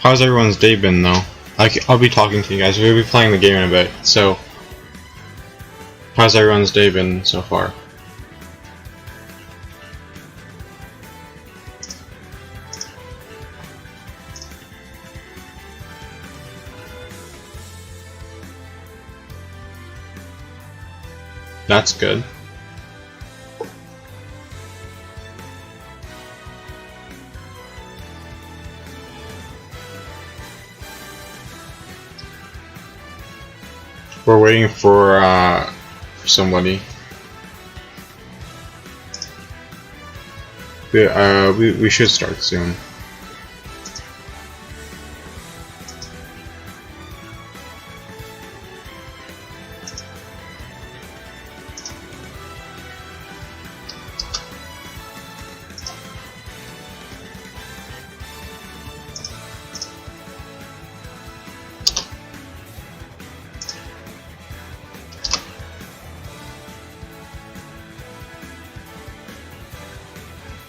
How's everyone's day been, though? I'll be talking to you guys. We'll be playing the game in a bit, so... How's everyone's day been so far? That's good. We're waiting for somebody. We should start soon.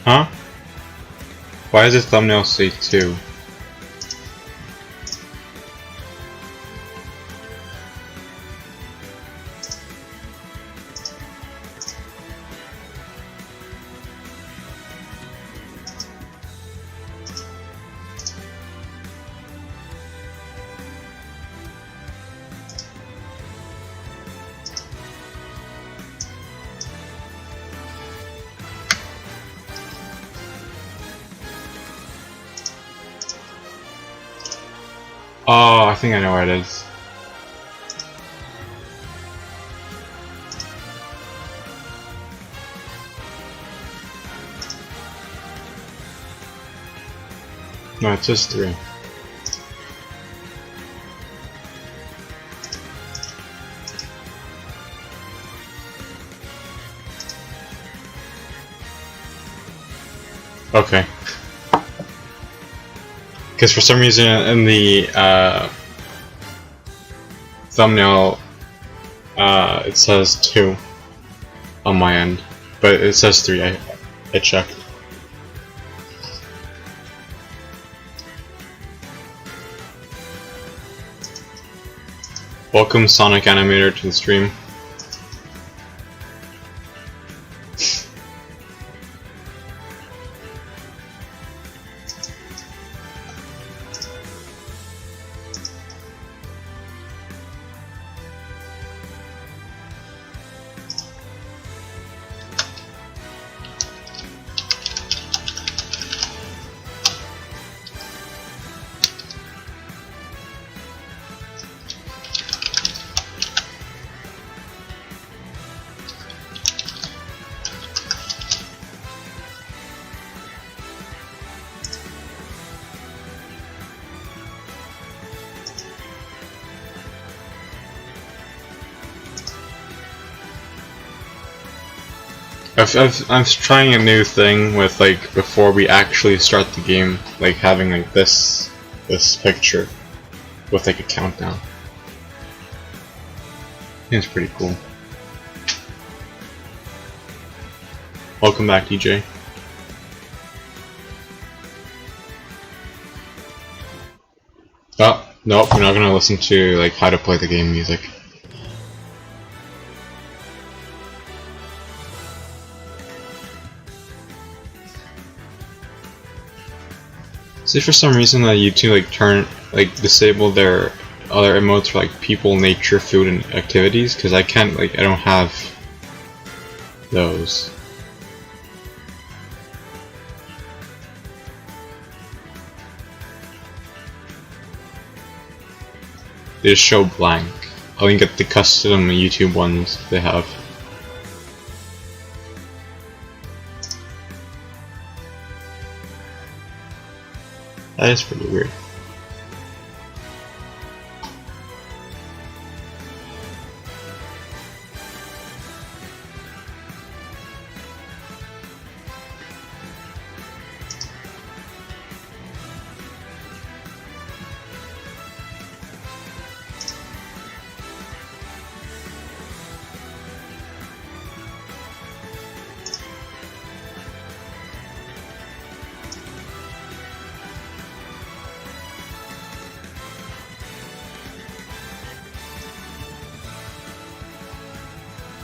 Huh? Why does the thumbnail say 2? Oh, I think I know where it is. No, it's just 3. Okay. Because for some reason in the thumbnail it says 2 on my end, but it says 3. I checked. Welcome Sonic Animator to the stream. I'm trying a new thing with, like, before we actually start the game, like having like this picture with like a countdown. I think it's pretty cool. Welcome back, DJ. Oh, nope, we're not gonna listen to like how to play the game music. See, for some reason that YouTube disable their other emotes for like people, nature, food, and activities, because I don't have those. They just show blank. I only get the custom YouTube ones they have. That is pretty weird.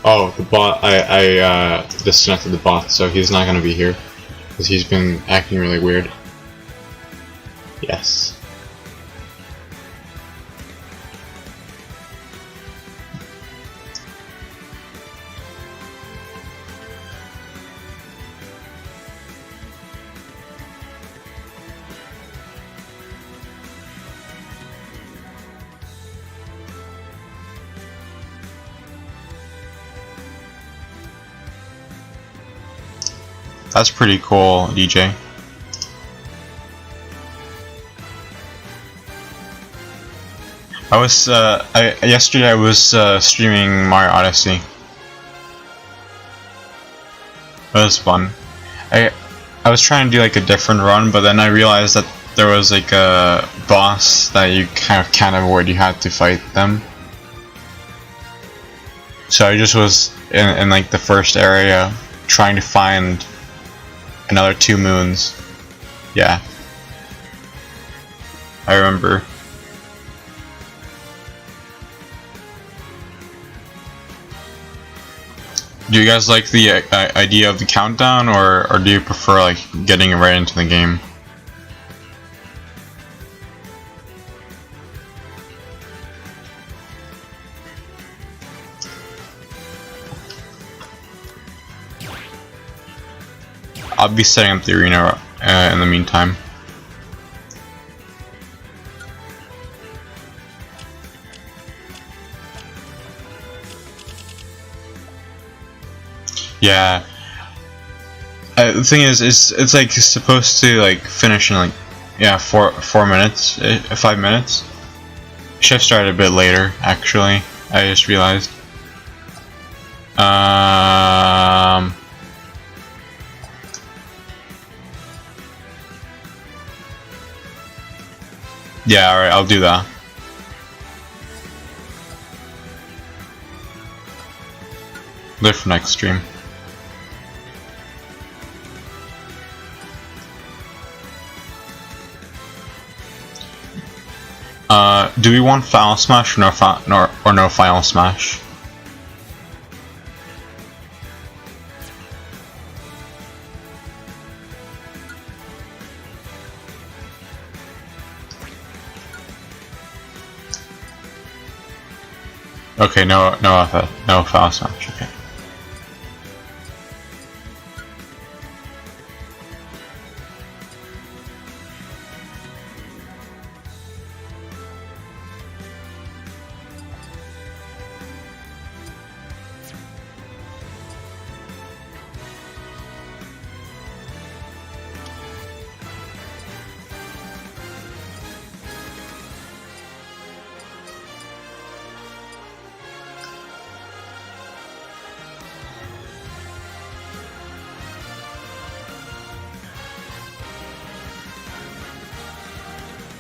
Oh, the bot. I disconnected the bot, so he's not gonna be here because he's been acting really weird. Yes. That's pretty cool, DJ. Yesterday I was streaming Mario Odyssey. It was fun. I was trying to do like a different run, but then I realized that there was like a boss that you kind of can't avoid. You had to fight them. So I just was in like the first area trying to find another 2 moons. Yeah. I remember. Do you guys like the idea of the countdown, or do you prefer like getting right into the game? I'll be setting up the arena in the meantime. Yeah. The thing is, it's like supposed to like finish in like 4 minutes, 5 minutes. Should have started a bit later, actually. I just realized. Yeah, alright, I'll do that. Live for next stream. Do we want Final Smash or no Final Smash? Okay, no Final Smash. Okay.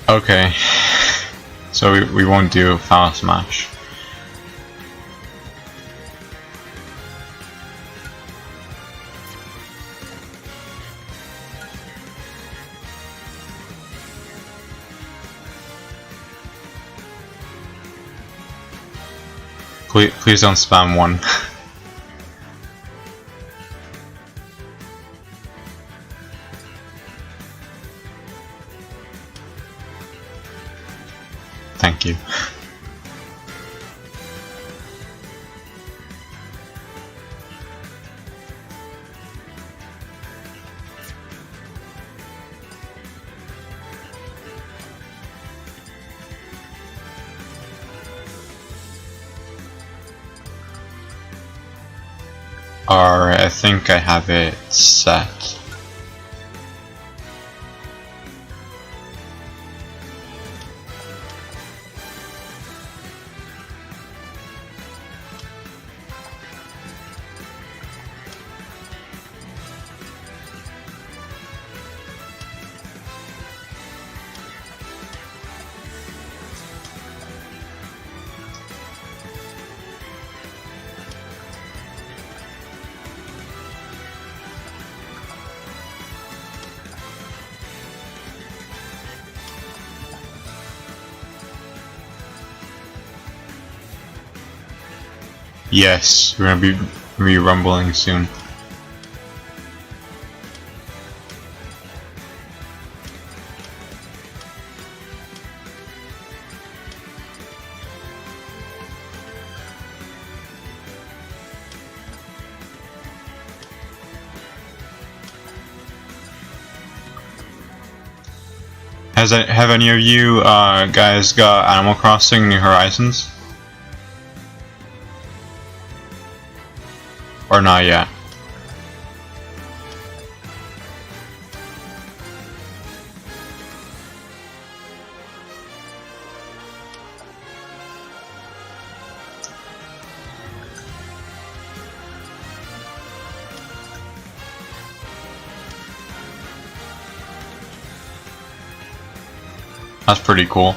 Okay, so we won't do Final Smash. Please don't spam one. Thank you. Alright, I think I have it set. Yes, we're gonna be rumbling soon. Have any of you guys got Animal Crossing New Horizons? Or not yet? That's pretty cool.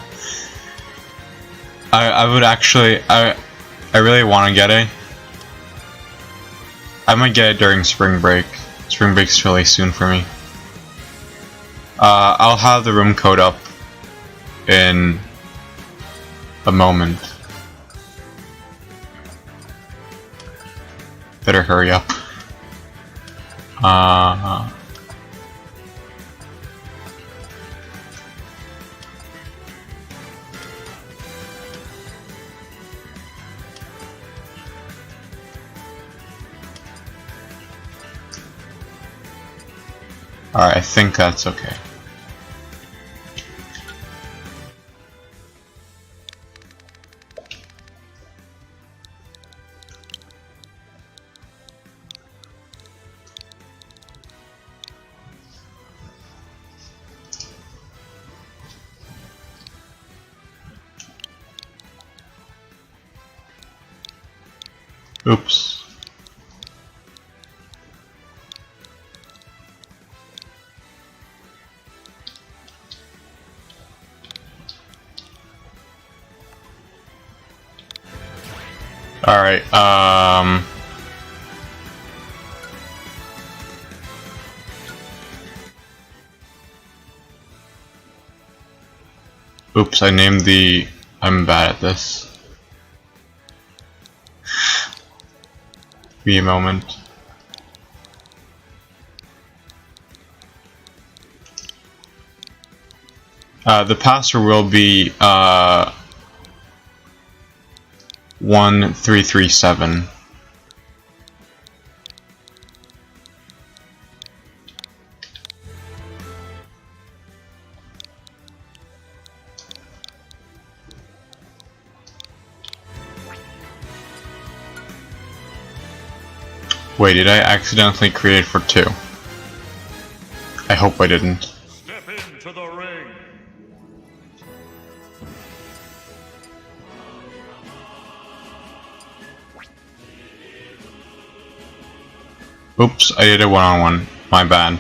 I would actually I really want to get it. I might get it during spring break. Spring break's really soon for me. I'll have the room code up in a moment. Better hurry up. Alright, I think that's okay. Oops. Alright, oops, I named the... I'm bad at this. Give me a moment. The password will be, 1337. Wait, did I accidentally create it for 2? I hope I didn't. Step into the ring. Oops, I did a one-on-one. My bad.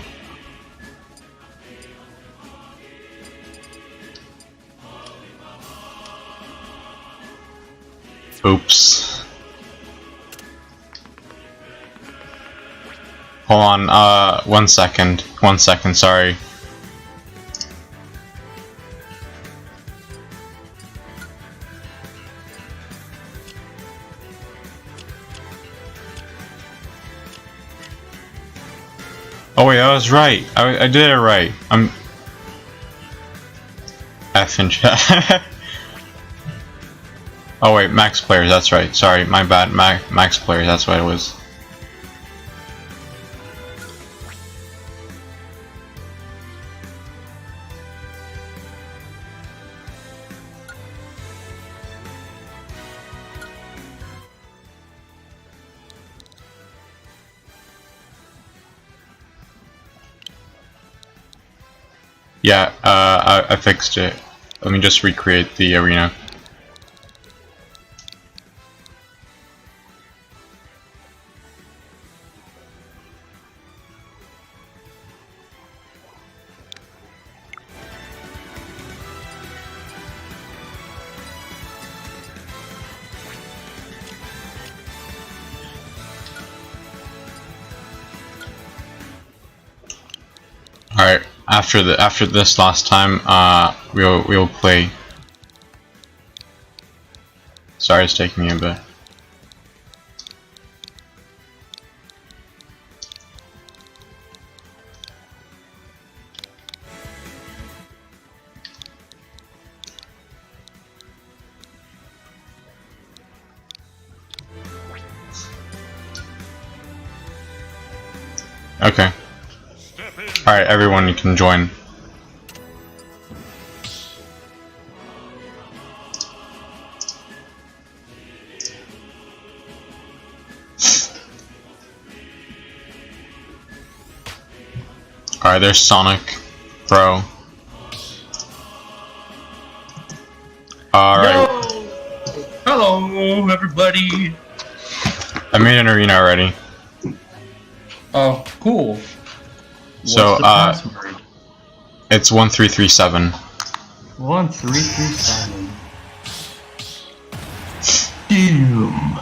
Oops. Hold on, 1 second. 1 second, sorry. Oh wait, I was right. I did it right. I'm effing chat. Oh wait, max players. That's right. Sorry, my bad. Max players. That's what it was. Yeah, I fixed it. Let me just recreate the arena. Alright, after this last time, we'll play. Sorry, it's taking me a bit. Okay. Alright, everyone, you can join. Alright, there's Sonic, bro. Alright. Hello, everybody. I made an arena already. Oh, cool. So, What's the password? It's 1337. 1337. Damn.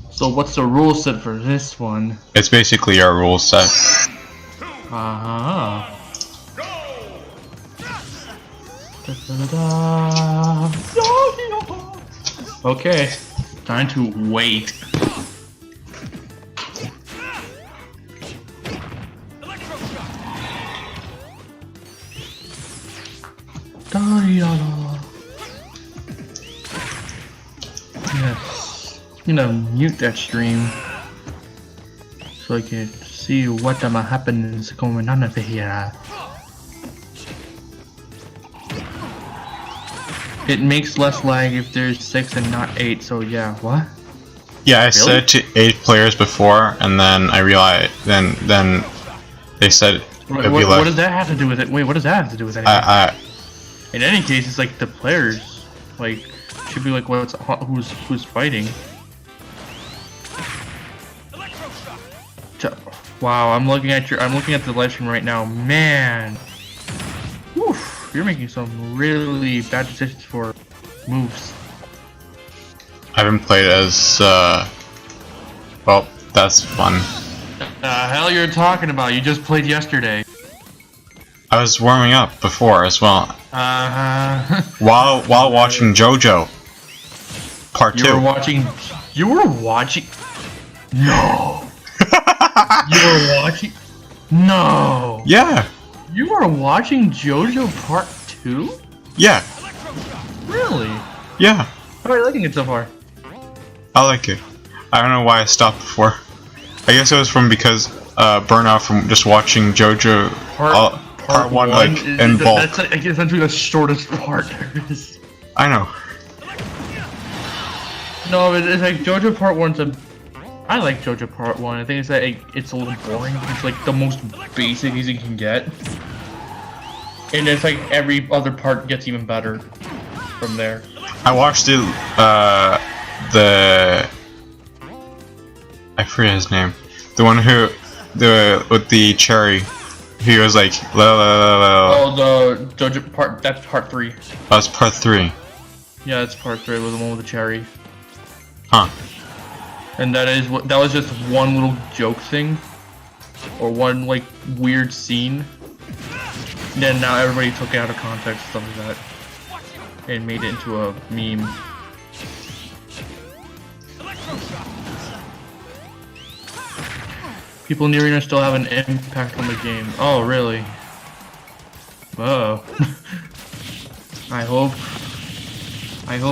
So what's the rule set for this one? It's basically our rule set. Uh-huh. Okay, time to wait. Yes, I'm gonna mute that stream so I can see what happens going on over here. It makes less lag if there's 6 and not 8, so yeah, what? Yeah, I Really? said to 8 players before, and then I realized, then they said What, it'd be what like, does that have to do with it? Wait, what does that have to do with anything? In any case, it's like the players, like, should be like who's fighting. Wow, I'm looking at the live stream right now, man. Oof, you're making some really bad decisions for moves. I haven't played as, well, that's fun. The hell you're talking about? You just played yesterday. I was warming up before as well, Uh-huh. while watching JoJo Part 2. You were watching. No. You were watching. No. Yeah, You were watching JoJo Part 2? yeah, Really? yeah. How are you liking it so far? I like it. I don't know why I stopped before. I guess it was because burnout from just watching JoJo part 1 like in bulk. That's like, I guess that's the shortest part there is. I know. No, it's like JoJo Part 1's I like JoJo Part 1. I think it's that it's a little boring. It's like the most basic as you can get. And it's like every other part gets even better from there. I watched it, I forget his name. The one with the cherry. He was like, la, la, la, la. Oh, the JoJo part, that's Part 3. That's Part 3. Yeah, that's Part 3 with the one with the cherry. Huh. And that was just one little joke thing. Or one, like, weird scene. And then now everybody took it out of context, stuff like that. And made it into a meme. People in the arena still have an impact on the game. Oh, really? Whoa. I hope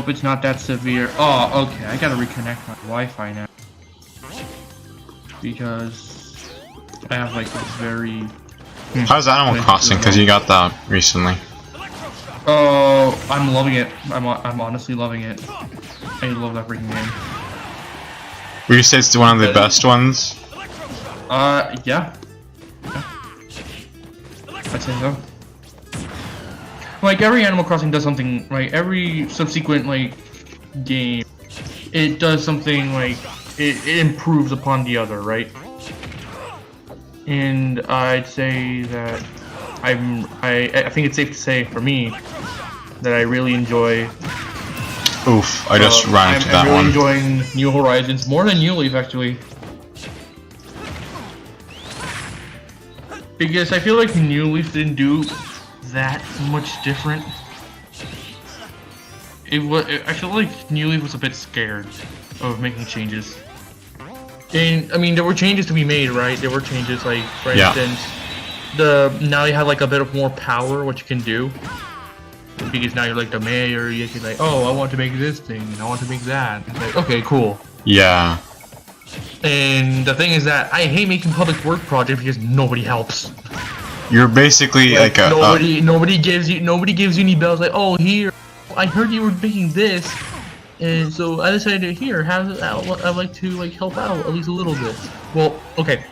it's not that severe. Oh, okay. I gotta reconnect my Wi-Fi now. Because I have like a very... How's Animal Crossing? Because you got that recently. Oh, I'm loving it. I'm honestly loving it. I love that freaking game. Would you say it's one of the best ones? Yeah. I'd say so. Like, every Animal Crossing does something, like, every subsequent, like, game, it does something, like, it improves upon the other, right? And I'd say that I think it's safe to say, for me, that I really enjoy... Oof, I just ran into that I'm really one. enjoying New Horizons, more than New Leaf, actually. Because I feel like New Leaf didn't do that much different. I feel like New Leaf was a bit scared of making changes. And I mean, there were changes to be made, right? There were changes, like, for instance, now you have like a bit of more power, what you can do. Because now you're like the mayor, you can like, oh, I want to make this thing, and I want to make that. It's like, okay, cool. Yeah. And the thing is that I hate making public work projects because nobody helps. You're basically like a nobody gives you any bells. Like, oh, here, I heard you were making this, and so I decided to I'd like to like help out at least a little bit. Well, okay.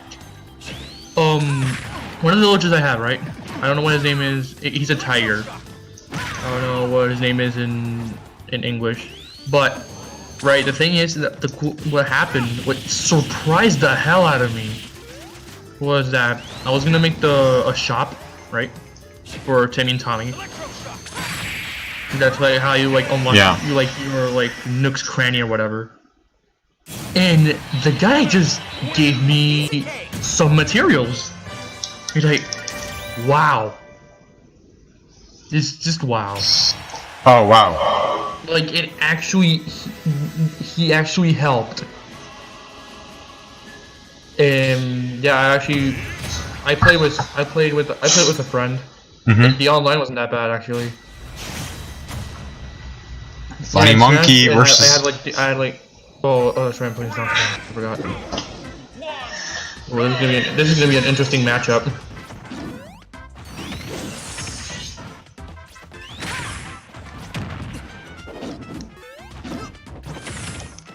One of the villagers I have, right? I don't know what his name is. He's a tiger. I don't know what his name is in English, but right. The thing is that what happened, what surprised the hell out of me, was that I was gonna make a shop, right, for Timmy and Tommy. That's like how you like unlock your like Nook's Cranny or whatever. And the guy just gave me some materials. He's like, wow. It's just wow. Oh wow. Like it actually, he actually helped. And yeah, I played with a friend. Mm-hmm. The online wasn't that bad actually. Funny Monkey versus. I had like. Oh, that's right. I'm putting something. I forgot. Well, this is gonna be an interesting matchup.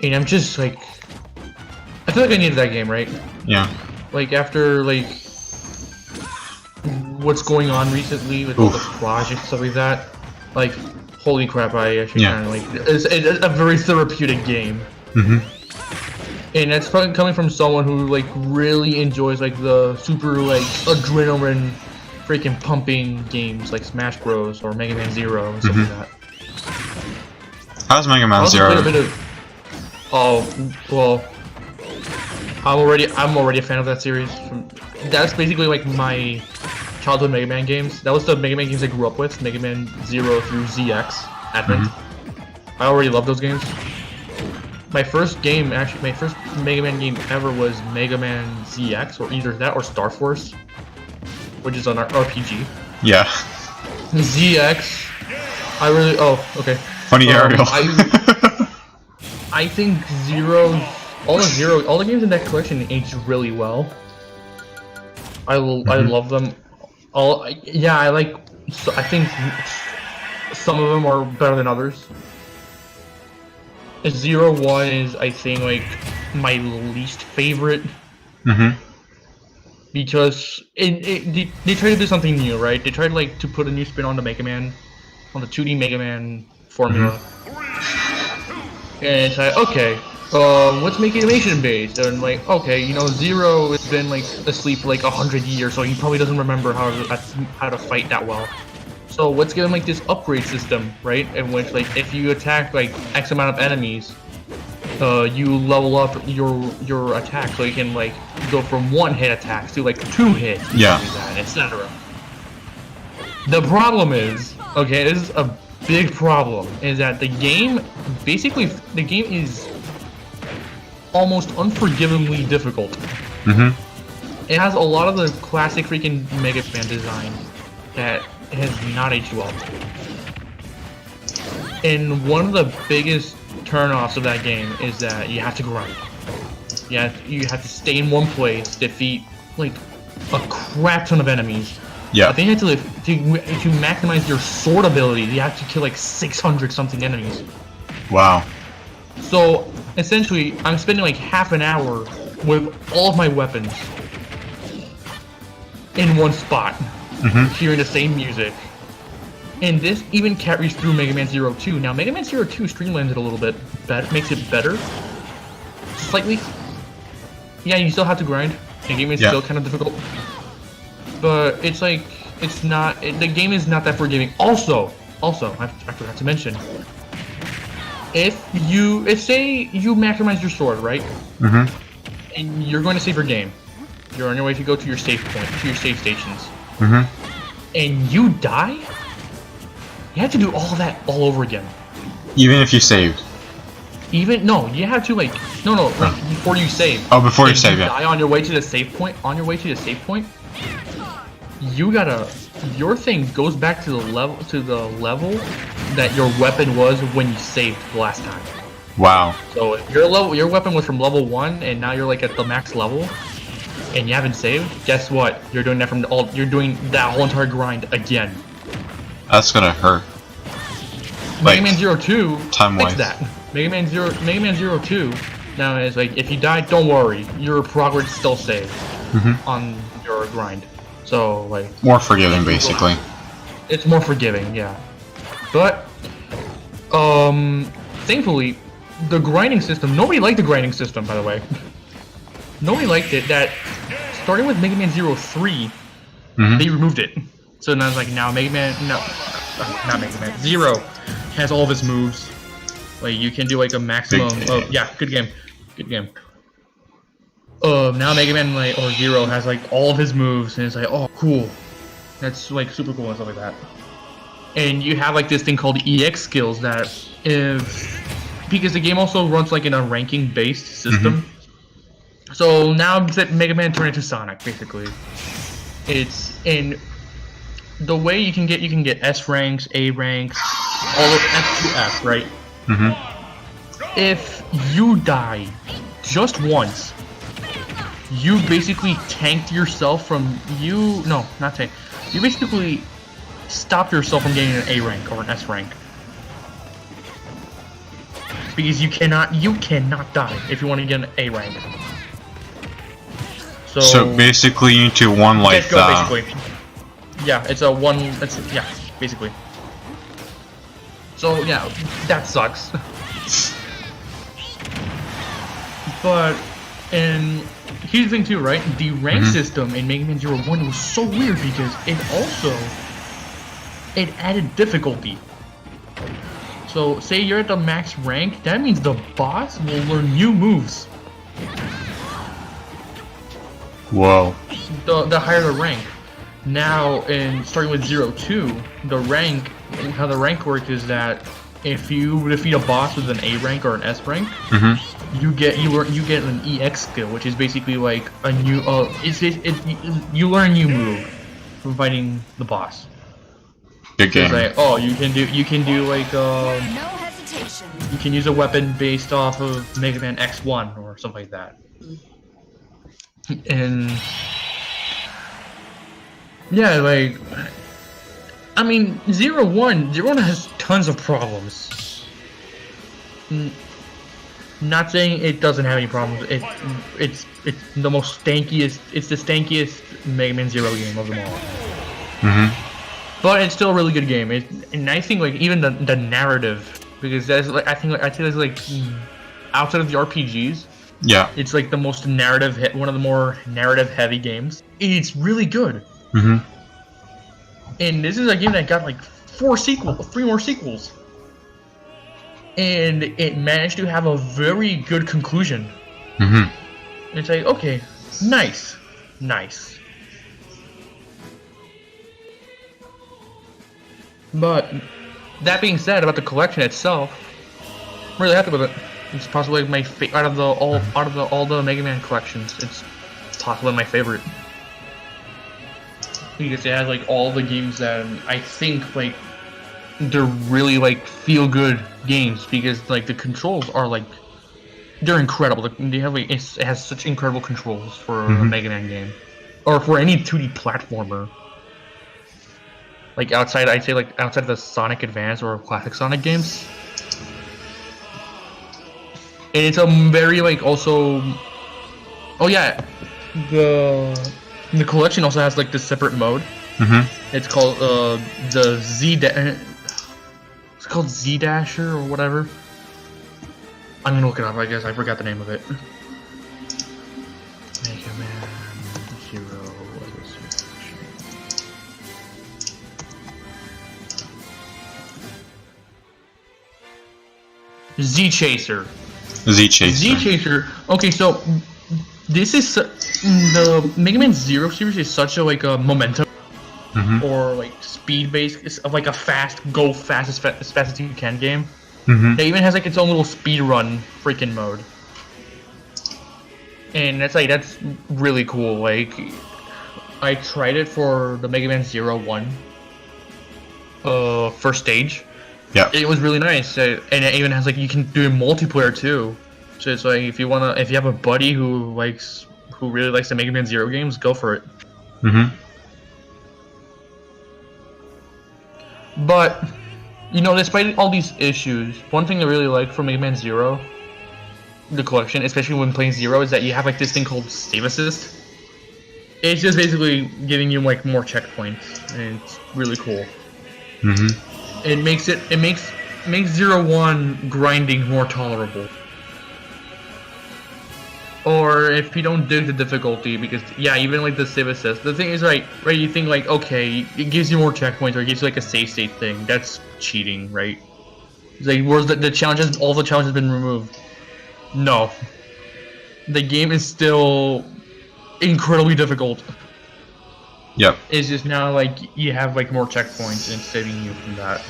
And I'm just like, I feel like I needed that game, right? Yeah. Like after like what's going on recently with all the projects stuff like that, like holy crap! I actually kind of like it's a very therapeutic game. Mm-hmm. And that's probably coming from someone who like really enjoys like the super like adrenaline freaking pumping games like Smash Bros or Mega Man Zero and stuff like that. How's Mega Man Zero? Oh well, I'm already a fan of that series. That's basically like my childhood Mega Man games. That was the Mega Man games I grew up with, Mega Man 0 through ZX Advent. I already love those games. My first Mega Man game ever was Mega Man ZX, or either that or Star Force, which is an RPG. Yeah. ZX, I really. Oh, okay. Funny Ariel. I think all the games in that collection aged really well. I love them. I think some of them are better than others. 0-1 is, I think, like my least favorite. Because they tried to do something new, right? They tried like to put a new spin on the Mega Man, on the 2D Mega Man formula. And it's like, okay, let's make it animation based. And like, okay, you know, Zero has been like asleep for like 100 years, so he probably doesn't remember how to fight that well. So let's give him like this upgrade system, right? In which like if you attack like X amount of enemies, you level up your attack, so you can like go from 1-hit attacks to like 2-hit, etc. The problem is, okay, this is a big problem, is that the game is almost unforgivably difficult. It has a lot of the classic freaking Mega Man design that has not aged well. And one of the biggest turn-offs of that game is that you have to grind. You have to stay in one place, defeat like a crap ton of enemies. Yeah. I think you have to maximize your sword ability. You have to kill like 600 something enemies. Wow. So essentially, I'm spending like half an hour with all of my weapons in one spot, hearing the same music. And this even carries through Mega Man 02. Now, Mega Man 02 streamlines it a little bit, makes it better, slightly. Yeah, you still have to grind. The game is still kind of difficult, but it's like the game is not that forgiving. Also, I forgot to mention, if say you maximize your sword, right? And you're going to save your game. You're on your way to go to your save point, to your save stations. And you die? You have to do all that all over again. Even if you saved? No, you have to like before you save. Oh, before you save, die on your way to the save point. On your way to the save point, your thing goes back to the level that your weapon was when you saved the last time. Wow. So if your weapon was from level 1 and now you're like at the max level and you haven't saved, guess what? You're doing that you're doing that whole entire grind again. That's gonna hurt. Mega Man Zero 2 time-wise. fixed that. Mega Man Zero 2 now is like, if you die, don't worry, your progress still saves on your grind. So like More forgiving, basically. it's more forgiving, yeah. But thankfully, the grinding system, nobody liked the grinding system, by the way. Nobody liked it. That starting with Mega Man Zero 3, they removed it. So now it's like, now Mega Man, not Mega Man, Zero has all of his moves. Like you can do like a maximum of, yeah, good game. Now Mega Man or Zero has like all of his moves, and it's like, oh cool, that's like super cool and stuff like that. And you have like this thing called EX skills that because the game also runs like in a ranking based system. So now that Mega Man turned into Sonic, basically, it's in the way you can get S ranks, A ranks, all of F to F, right? If you die just once, you basically tanked yourself from you basically stopped yourself from getting an A rank or an S rank. Because you cannot die if you want to get an A rank. So basically you need to one life that. Basically. Yeah, it's a one, yeah, basically. So yeah, that sucks. But, and here's the thing too, right? The rank system in Mega Man Zero 1 was so weird because it added difficulty. So say you're at the max rank, that means the boss will learn new moves. Whoa. The higher the rank. Now, starting with 02, how the rank works is that if you defeat a boss with an A rank or an S rank, you get an EX skill, which is basically like a new you learn a new move from fighting the boss. Good game. It's like, oh, you can do like No hesitation. you can use a weapon based off of Mega Man X1 or something like that. And yeah, like, I mean, Zero One has tons of problems. Not saying it doesn't have any problems. It's the most stankiest. It's the stankiest Mega Man Zero game of them all. But it's still a really good game. And I think like even the narrative, because that's like I think that's like outside of the RPGs. Yeah. It's like the most one of the more narrative-heavy games. It's really good. And this is a game that got like 3 more sequels. And it managed to have a very good conclusion. And it's like, okay, nice. But that being said, about the collection itself, I'm really happy with it. It's possibly my out of all the Mega Man collections, it's possibly my favorite. Because it has like all the games that I think like they're really like feel good games, because like the controls are like they're incredible. They have like, it has such incredible controls for a Mega Man game, or for any 2D platformer. Like outside of the Sonic Advance or classic Sonic games. And it's a very like also, oh yeah, the collection also has like this separate mode. It's called the it's called Z Dasher or whatever. I'm gonna look it up. I guess I forgot the name of it. Mega Man Zero. Z Chaser. Z Chaser. Okay, so this is the Mega Man Zero series is such a like a momentum or like speed based. It's like a go fast as fast as you can game. It even has like its own little speed run freaking mode, and that's really cool. Like I tried it for the Mega Man Zero 1 first stage. Yeah. It was really nice, and it even has like you can do multiplayer too. So it's like if you have a buddy who really likes the Mega Man Zero games, go for it. Mm-hmm. But despite all these issues, one thing I really like from Mega Man Zero, the collection, especially when playing Zero, is that you have like this thing called Save Assist. It's just basically giving you like more checkpoints, and it's really cool. Mm-hmm. It makes Zero One grinding more tolerable. Or if you don't dig the difficulty, because yeah, even like the save assist, the thing is right, you think like, okay, it gives you more checkpoints or it gives you like a save state thing. That's cheating, right? It's like, where's the challenges? All the challenges have been removed. No, the game is still incredibly difficult. Yep. It's just now like you have like more checkpoints and saving you from that.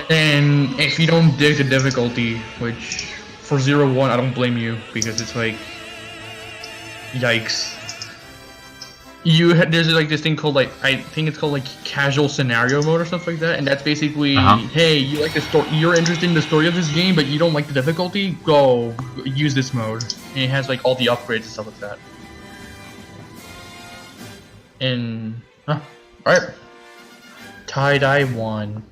And if you don't dig the difficulty, which for 0-1, I don't blame you, because it's like, yikes. There's like this thing called like, I think it's called like casual scenario mode or something like that, and that's basically, hey, you like the story, you're interested in the story of this game, but you don't like the difficulty, go use this mode. And it has like all the upgrades and stuff like that. And, alright. Tie-dye 1.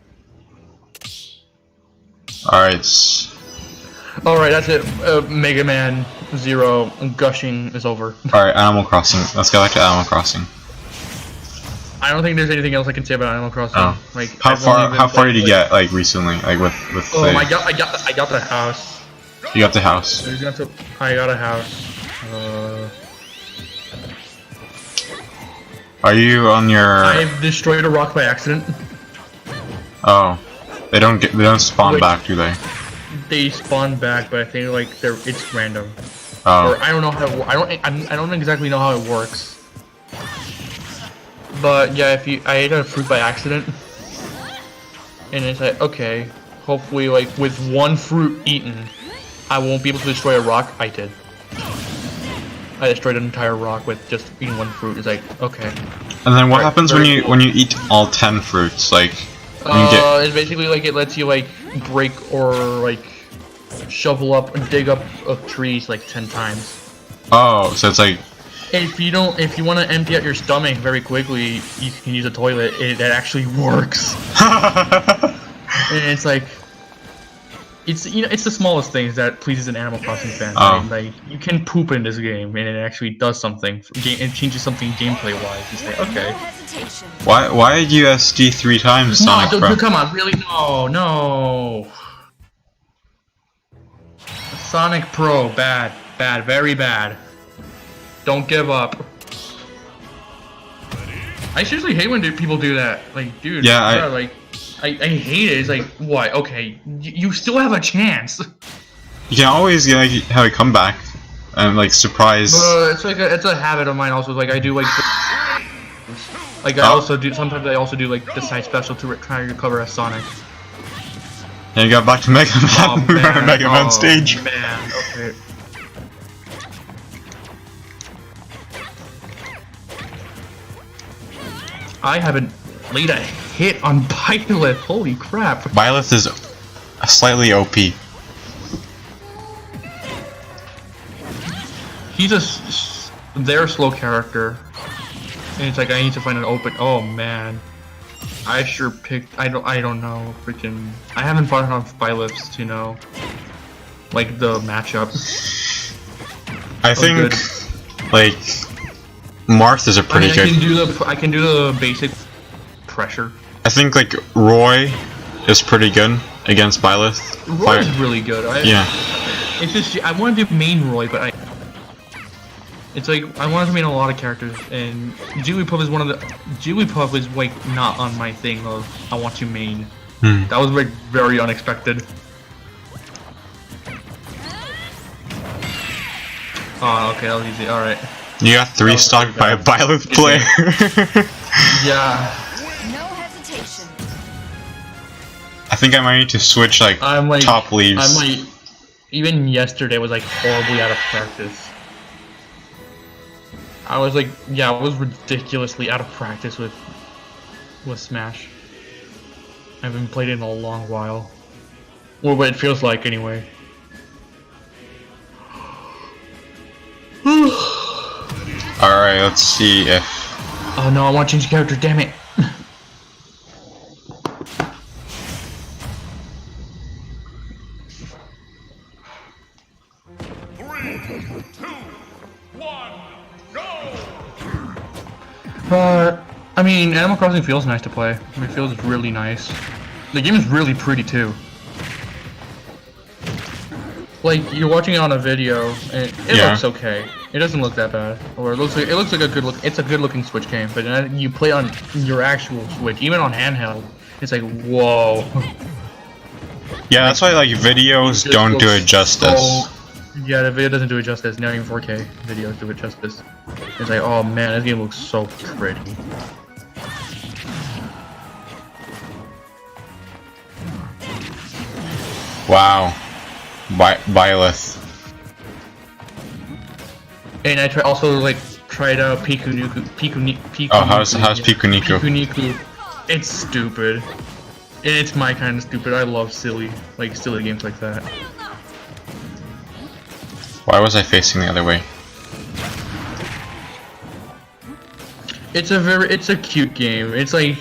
Alright, that's it. Mega Man 0 gushing is over. Alright, Animal Crossing. Let's go back to Animal Crossing. I don't think there's anything else I can say about Animal Crossing. Oh. Like, how far did you get like recently? Like with oh, I got the house. You got the house. I got a house. Are you on your? I've destroyed a rock by accident. Oh, they don't spawn back, do they? They spawn back, but I think like it's random. Oh. Or I don't know how I don't exactly know how it works. But yeah, I ate a fruit by accident, and it's like, okay, hopefully like with one fruit eaten, I won't be able to destroy a rock. I did. I destroyed an entire rock with just eating one fruit. It's like, okay. And then what happens when you eat all 10 fruits? Like, it's basically like it lets you like break or like shovel up and dig up trees like 10 times. Oh, so it's like. If you want to empty out your stomach very quickly, you can use a toilet. That actually works. And it's like, it's the smallest things that pleases an Animal Crossing fan. Right? Like you can poop in this game, and it actually does something. It changes something gameplay wise. You say, okay. Why did you SD 3 times, Sonic Pro? Come on, really? No. Sonic Pro, bad, very bad. Don't give up. I seriously hate when people do that. Like, dude, yeah, I hate it. It's like, what? Okay, you still have a chance. You can always have a comeback and like surprise. It's a habit of mine. Also, like I do like I also do sometimes. I also do like the side special to try to recover as Sonic. And you got back to Mega Man, Mega Man stage. Man, okay. I haven't laid a hit on Byleth. Holy crap. Byleth is slightly OP. He's their slow character. And it's like I need to find an open. Oh man. I sure picked. I don't know. Freaking. I haven't fought enough Byleths to know. Like the matchup. I think like Marth is a pretty good. I can do the basic pressure. I think like Roy is pretty good against Byleth. Roy is really good. Yeah. It's just I want to do main Roy, but it's like I wanted to main a lot of characters, and Jigglypuff is one of the. Jigglypuff is like not on my thing of I want to main. That was like very unexpected. Oh, okay, that was easy. All right. You got 3 stocked by a Byleth player. Yeah. No hesitation. I think I might need to switch like top leaves. Even yesterday was like horribly out of practice. I was like, yeah, I was ridiculously out of practice with Smash. I haven't played it in a long while. Or what it feels like, anyway. Alright, let's see if... Oh no, I want to change character, damn it! I mean, Animal Crossing feels nice to play. I mean, it feels really nice. The game is really pretty too. Like, you're watching it on a video, and it looks okay. It doesn't look that bad. Or it looks like a good look. It's a good looking Switch game, but then you play on your actual Switch, even on handheld. It's like, whoa. Yeah, that's why like videos don't do it justice. Yeah, the video doesn't do it justice. Not even 4K videos do it justice. It's like, oh man, this game looks so pretty. Wow. Byleth. And I tried out Pikuniku. Oh, how's Pikuniku? Pikuniku. It's stupid. And it's my kind of stupid. I love silly games like that. Why was I facing the other way? It's a cute game. It's like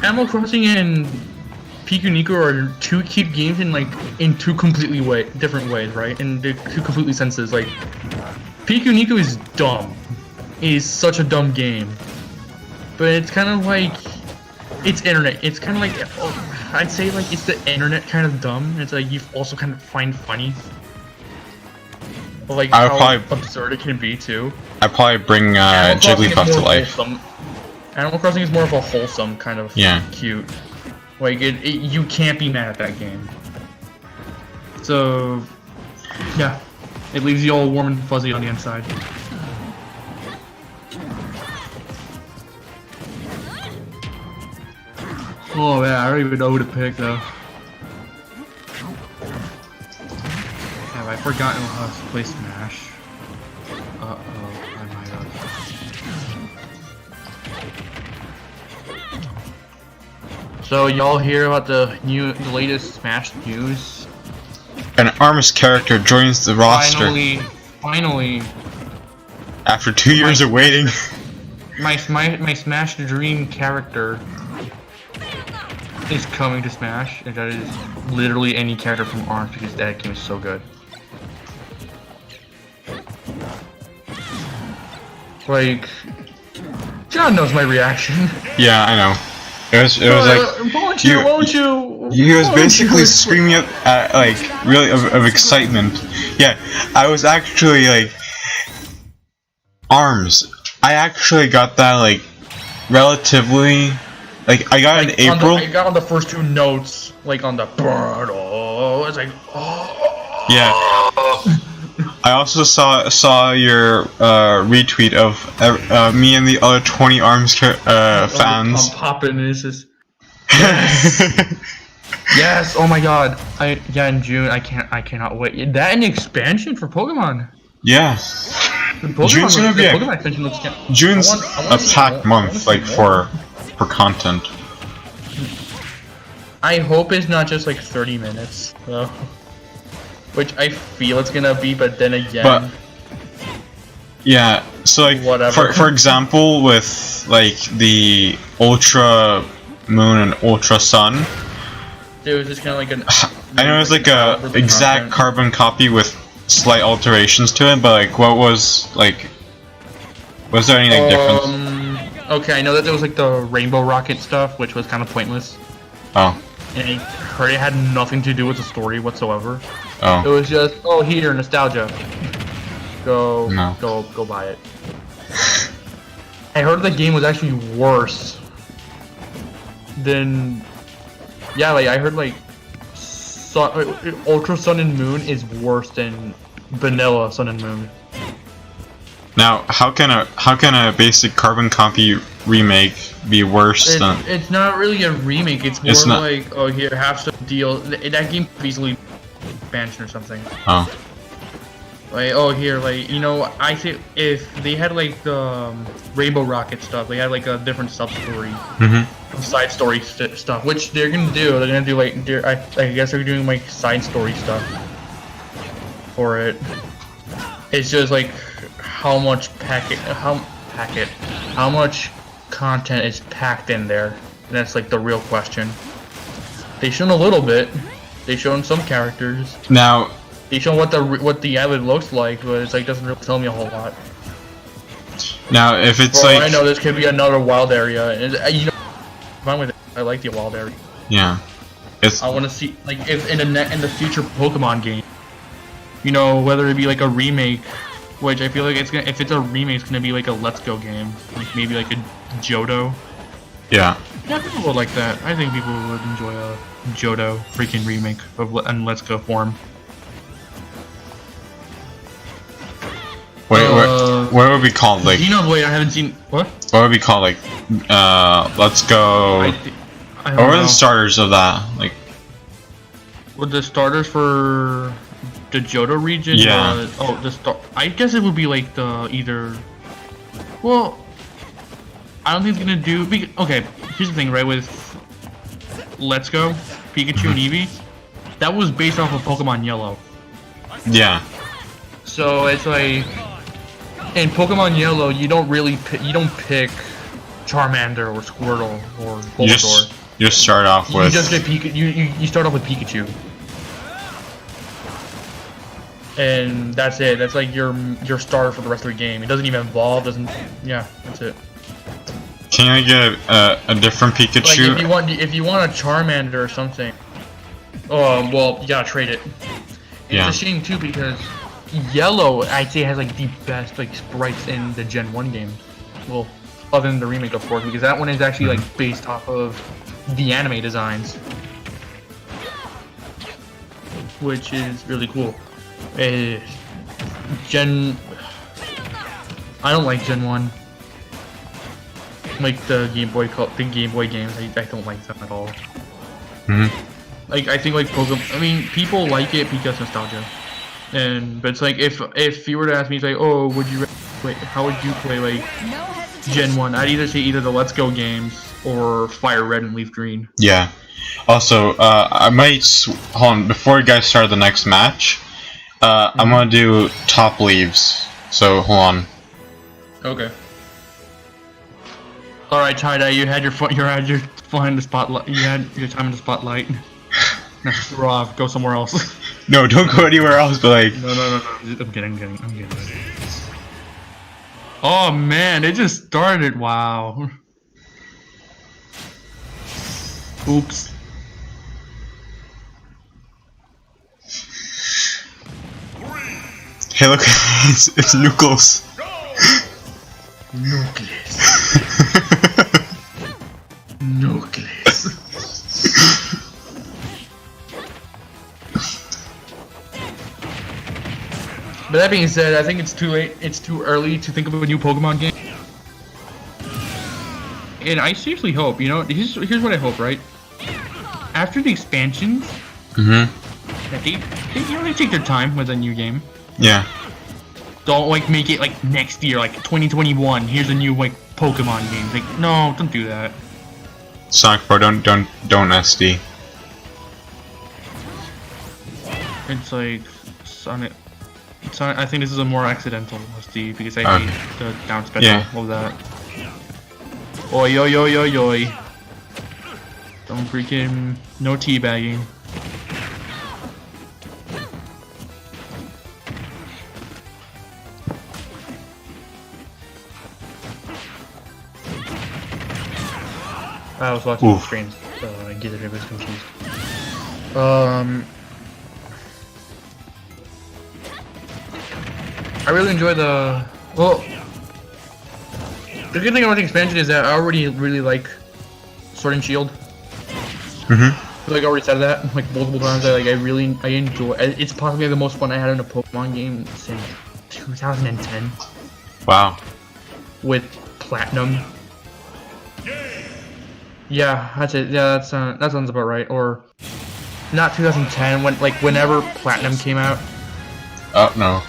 Animal Crossing and Pikuniku are two cute games in two completely different ways, right? In two completely senses. Like, Pikuniku is dumb. It is such a dumb game. But it's kind of like, it's internet. It's kind of like, I'd say like it's the internet kind of dumb. It's like you also kind of find funny. But like how absurd it can be too. I'd probably bring Jigglypuff to life. Animal Crossing is more of a wholesome kind of cute. Like you can't be mad at that game. So yeah, it leaves you all warm and fuzzy on the inside. Oh man, I don't even know who to pick though. Have I forgotten how to play Smash? Uh oh, I might have. So y'all hear about the latest Smash news? An ARMS character joins the roster. Finally. After 2 years of waiting. My Smash Dream character is coming to Smash, and that is literally any character from ARMS because that game is so good. Like, John knows my reaction. Yeah, I know. It was like won't you? He was basically screaming at like really of excitement. Yeah, I was actually like ARMS. I actually got that like relatively. Like I got it in April. I got on the first two notes, like on the it's like yeah. I also saw your retweet of me and the other 20 ARMS fans. I'm popping. This is yes. Oh my god. In June. I cannot wait. That and the expansion for Pokemon. Yeah. June's gonna be June's a packed month, like for content. I hope it's not just like 30 minutes though. Which I feel it's gonna be, but then again. But yeah, so like whatever. For example, with like the Ultra Moon and Ultra Sun, it was just kind of like an. I know it was like a exact carbon copy with slight alterations to it, but like, was there any like difference? Okay, I know that there was like the Rainbow Rocket stuff, which was kind of pointless. Oh. And I heard it had nothing to do with the story whatsoever. Oh. It was just, oh, here, nostalgia. Go buy it. I heard the game was actually worse than, yeah, like I heard like Ultra Sun and Moon is worse than vanilla Sun and Moon. Now, how can a basic carbon copy remake be worse than? It's not really a remake. It's more like, oh, here, have some deal. That game could easily expansion or something. Oh. Like, oh, here, like, you know, I think if they had like the Rainbow Rocket stuff, they had like a different sub story, side story stuff, which they're gonna do. They're gonna do like, I guess they're doing like side story stuff for it. It's just like how much how much content is packed in there, and that's like the real question. They shown a little bit. They shown some characters. Now. They show what the island looks like, but it's like doesn't really tell me a whole lot. Now, if it's For all like I know, this could be another wild area, and you know, I'm fine with it. I like the wild area. Yeah, it's. I want to see like if in the future Pokemon game, you know, whether it be like a remake, which I feel like it's gonna. If it's a remake, it's gonna be like a Let's Go game, like maybe like a Johto. Yeah. Yeah, people would like that. I think people would enjoy a Johto freaking remake of in Let's Go form. What would be called like? Xenoblade, I haven't seen what? What would be called like? Let's go. I What were the starters of that? Like, with the starters for the Johto region? Yeah. I guess it would be like the either. Well, I don't think it's gonna do. Okay, here's the thing, right? With Let's Go, Pikachu and Eevee, that was based off of Pokemon Yellow. yeah. So it's like in Pokemon Yellow, you don't pick Charmander or Squirtle or Bulbasaur. You just start off with. You just get you start off with Pikachu, and that's it. That's like your starter for the rest of the game. It doesn't even evolve. Yeah, that's it. Can I get a different Pikachu? Like if you want a Charmander or something, well, you gotta trade it. And Yeah. It's a shame too because Yellow, I'd say, has like the best like sprites in the Gen 1 game. Well, other than the remake, of course, because that one is actually like based off of the anime designs, which is really cool. I don't like Gen 1. Like the Game Boy games, I don't like them at all. Like I think like Pokemon. I mean, people like it because nostalgia. But it's like if you were to ask me, it's like, oh, how would you play like Gen 1? I'd either say either the Let's Go games or Fire Red and Leaf Green. Yeah. Also, I might hold on before you guys start the next match. I'm gonna do top leaves. So hold on. Okay. All right, Tie-Dye, you had your fun in the spotlight. You had your time in the spotlight. Now screw off. Go somewhere else. No, don't go anywhere else. But like. No. I'm kidding. Oh man, it just started. Wow. Oops. Hey, look, it's Nucleus. Nucleus. But that being said, I think it's too late. It's too early to think of a new Pokemon game. And I seriously hope, you know, here's what I hope, right? After the expansions, that they take their time with a new game. Yeah. Don't like make it like next year, like 2021. Here's a new like Pokemon game. Like, no, don't do that. Sonic Pro, don't SD. It's like Sonic. I think this is a more accidental SD because I hate the down special of that. Oi. Don't freaking no teabagging. I was watching the screens, so I get it. I was confused. I really enjoy the. Well, the good thing about the expansion is that I already really like Sword and Shield. Like I already said that like multiple times. I enjoy. It's possibly the most fun I had in a Pokemon game since 2010. Wow. With Platinum. Yeah, that's it. Yeah, that sounds about right. Or not 2010, whenever Platinum came out. Oh no.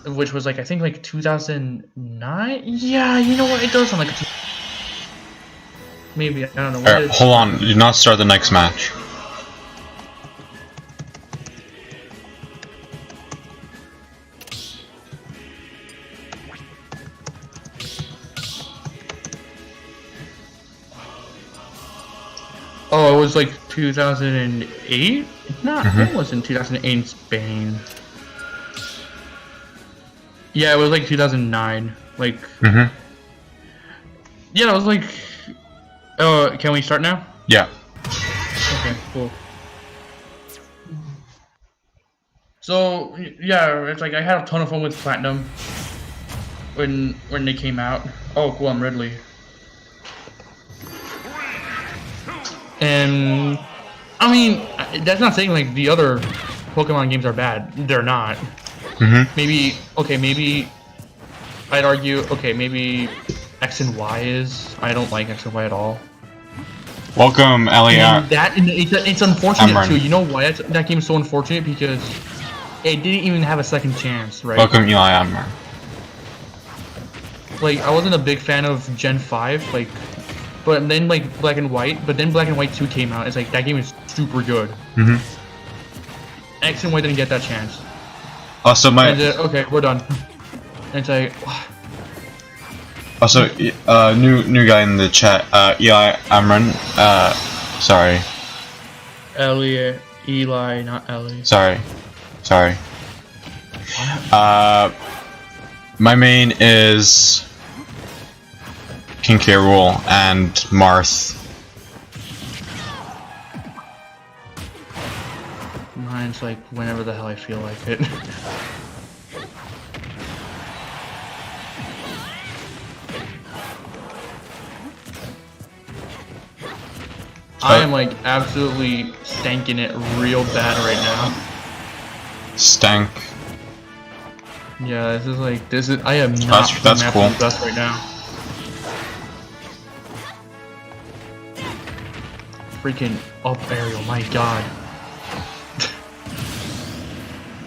which was like I think like 2009. Yeah, you know what? It does sound like maybe I don't know. Alright, hold on. Do not start the next match. Oh, it was like 2008? No, it wasn't 2008 in Spain. Yeah, it was like 2009. Like, yeah, it was like. Oh, can we start now? Yeah. Okay, cool. So yeah, it's like I had a ton of fun with Platinum when they came out. Oh, cool! I'm Ridley. And I mean, that's not saying like the other Pokemon games are bad. They're not. Maybe maybe I'd argue. Okay, maybe X and Y is. I don't like X and Y at all. Welcome, Elliot. It's unfortunate too. You know why that game is so unfortunate? Because it didn't even have a second chance, right? Welcome, Eli Amber. Like I wasn't a big fan of Gen 5, like. But then like Black and White, but then Black and White 2 came out. It's like that game is super good. X and Y didn't get that chance. Also, okay, we're done. And it's like. Also, new guy in the chat. Eli Amran. Sorry. Elliot, Eli, not Ellie. Sorry. My main is King K. Rool and Marth. Mine's like whenever the hell I feel like it. I am like absolutely stanking it real bad right now. Stank. Yeah, this is I am not that's cool. Best right now. Freaking up aerial, my god.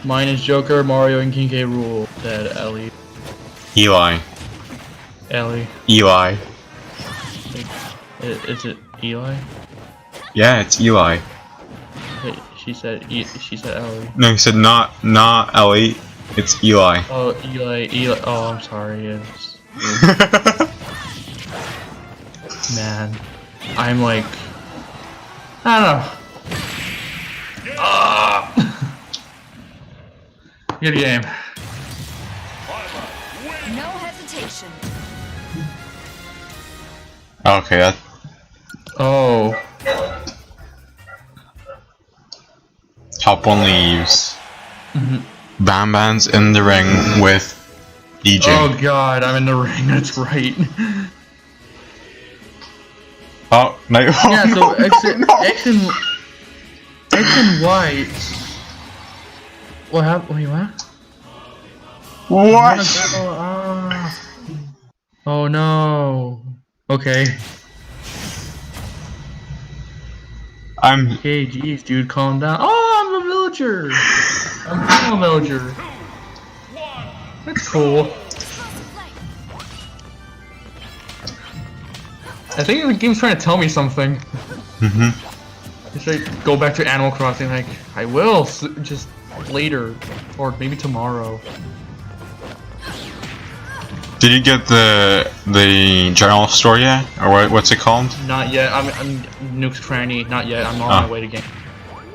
Mine is Joker, Mario, and King K. Rool. Said Ellie. Eli. Ellie. Eli. Is it Eli? Yeah, it's Eli. She said Ellie. No, he said not Ellie. It's Eli. Oh, Eli. Oh, I'm sorry. It's man. I'm like. I don't know. Good game. No hesitation. Okay, that. Oh. Top one leaves. Bam Bam's in the ring with DJ. Oh god, I'm in the ring. That's right. Oh no! Yeah, so no, X and Y. What happened? Wait, what? What? Oh no. Okay. Okay, geez, dude, calm down. Oh, I'm a villager. I'm a villager. That's cool. I think the game's trying to tell me something. It's like go back to Animal Crossing. Like I will, just later, or maybe tomorrow. Did you get the general store yet, or what's it called? Not yet. I'm Nuke's Cranny. Not yet. I'm on my way to game.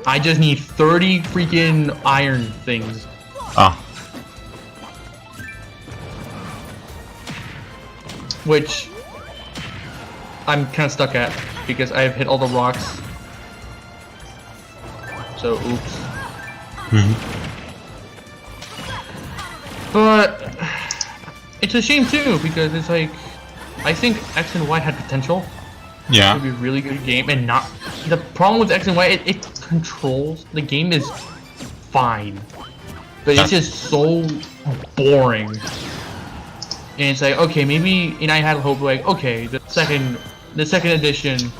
I just need 30 freaking iron things. Oh. Which I'm kind of stuck at because I've hit all the rocks. So oops. But it's a shame too because it's like I think X and Y had potential. Yeah. It would be a really good game and not the problem with X and Y it controls the game is fine. But it's just so boring. And it's like okay maybe and I had hope like okay the second edition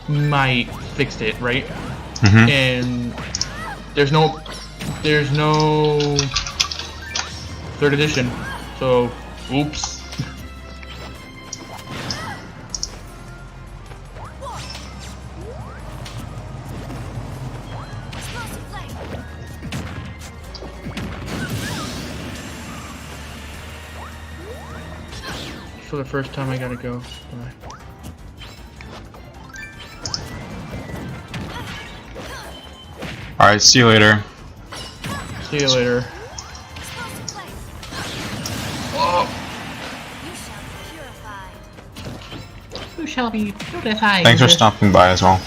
might fix it, right? And there's no 3rd edition. So, oops. For the first time, I gotta go. Bye. Alright, see you later. See you later. Oh. You shall be purified. Thanks for stopping by as well.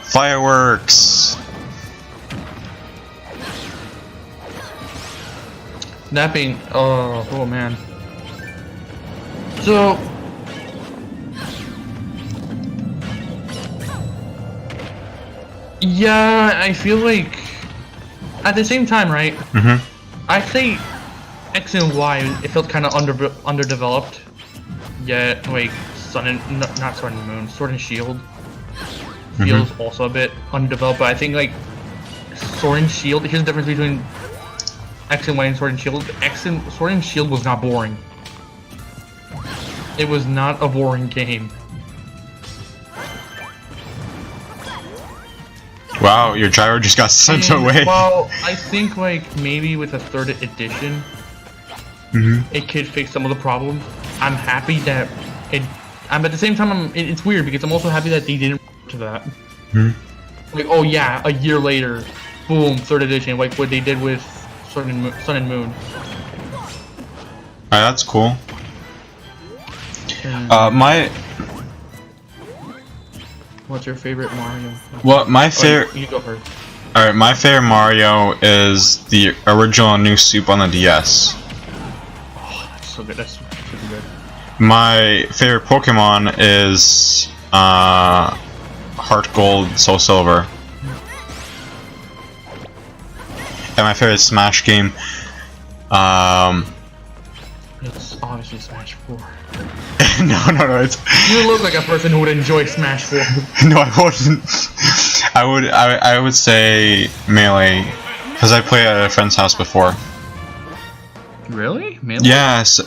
Fireworks! That being, oh man. So, yeah, I feel like at the same time, right? I say X and Y, it felt kind of underdeveloped. Yet, like Sun and not Sun and Moon, Sword and Shield feels also a bit undeveloped. But I think like Sword and Shield. Here's the difference between X and Y and Sword and Shield. Sword and Shield was not boring. It was not a boring game. Wow, your gyro just got sent away. Well, I think like maybe with a 3rd edition, it could fix some of the problems. I'm happy that it. At the same time, it's weird because I'm also happy that they didn't to that. Like, oh yeah, a year later, boom, 3rd edition, like what they did with Sun and Moon. Alright, that's cool. What's your favorite Mario? Well, my favorite. You go first. Alright, my favorite Mario is the original New Soup on the DS. Oh, that's so good. That's super good. My favorite Pokemon is Heart Gold, Soul Silver. And my favorite Smash game, it's obviously Smash 4. no, it's... You look like a person who would enjoy Smash 4. No, I wouldn't. I would say Melee, because I played at a friend's house before. Really? Melee? Yes.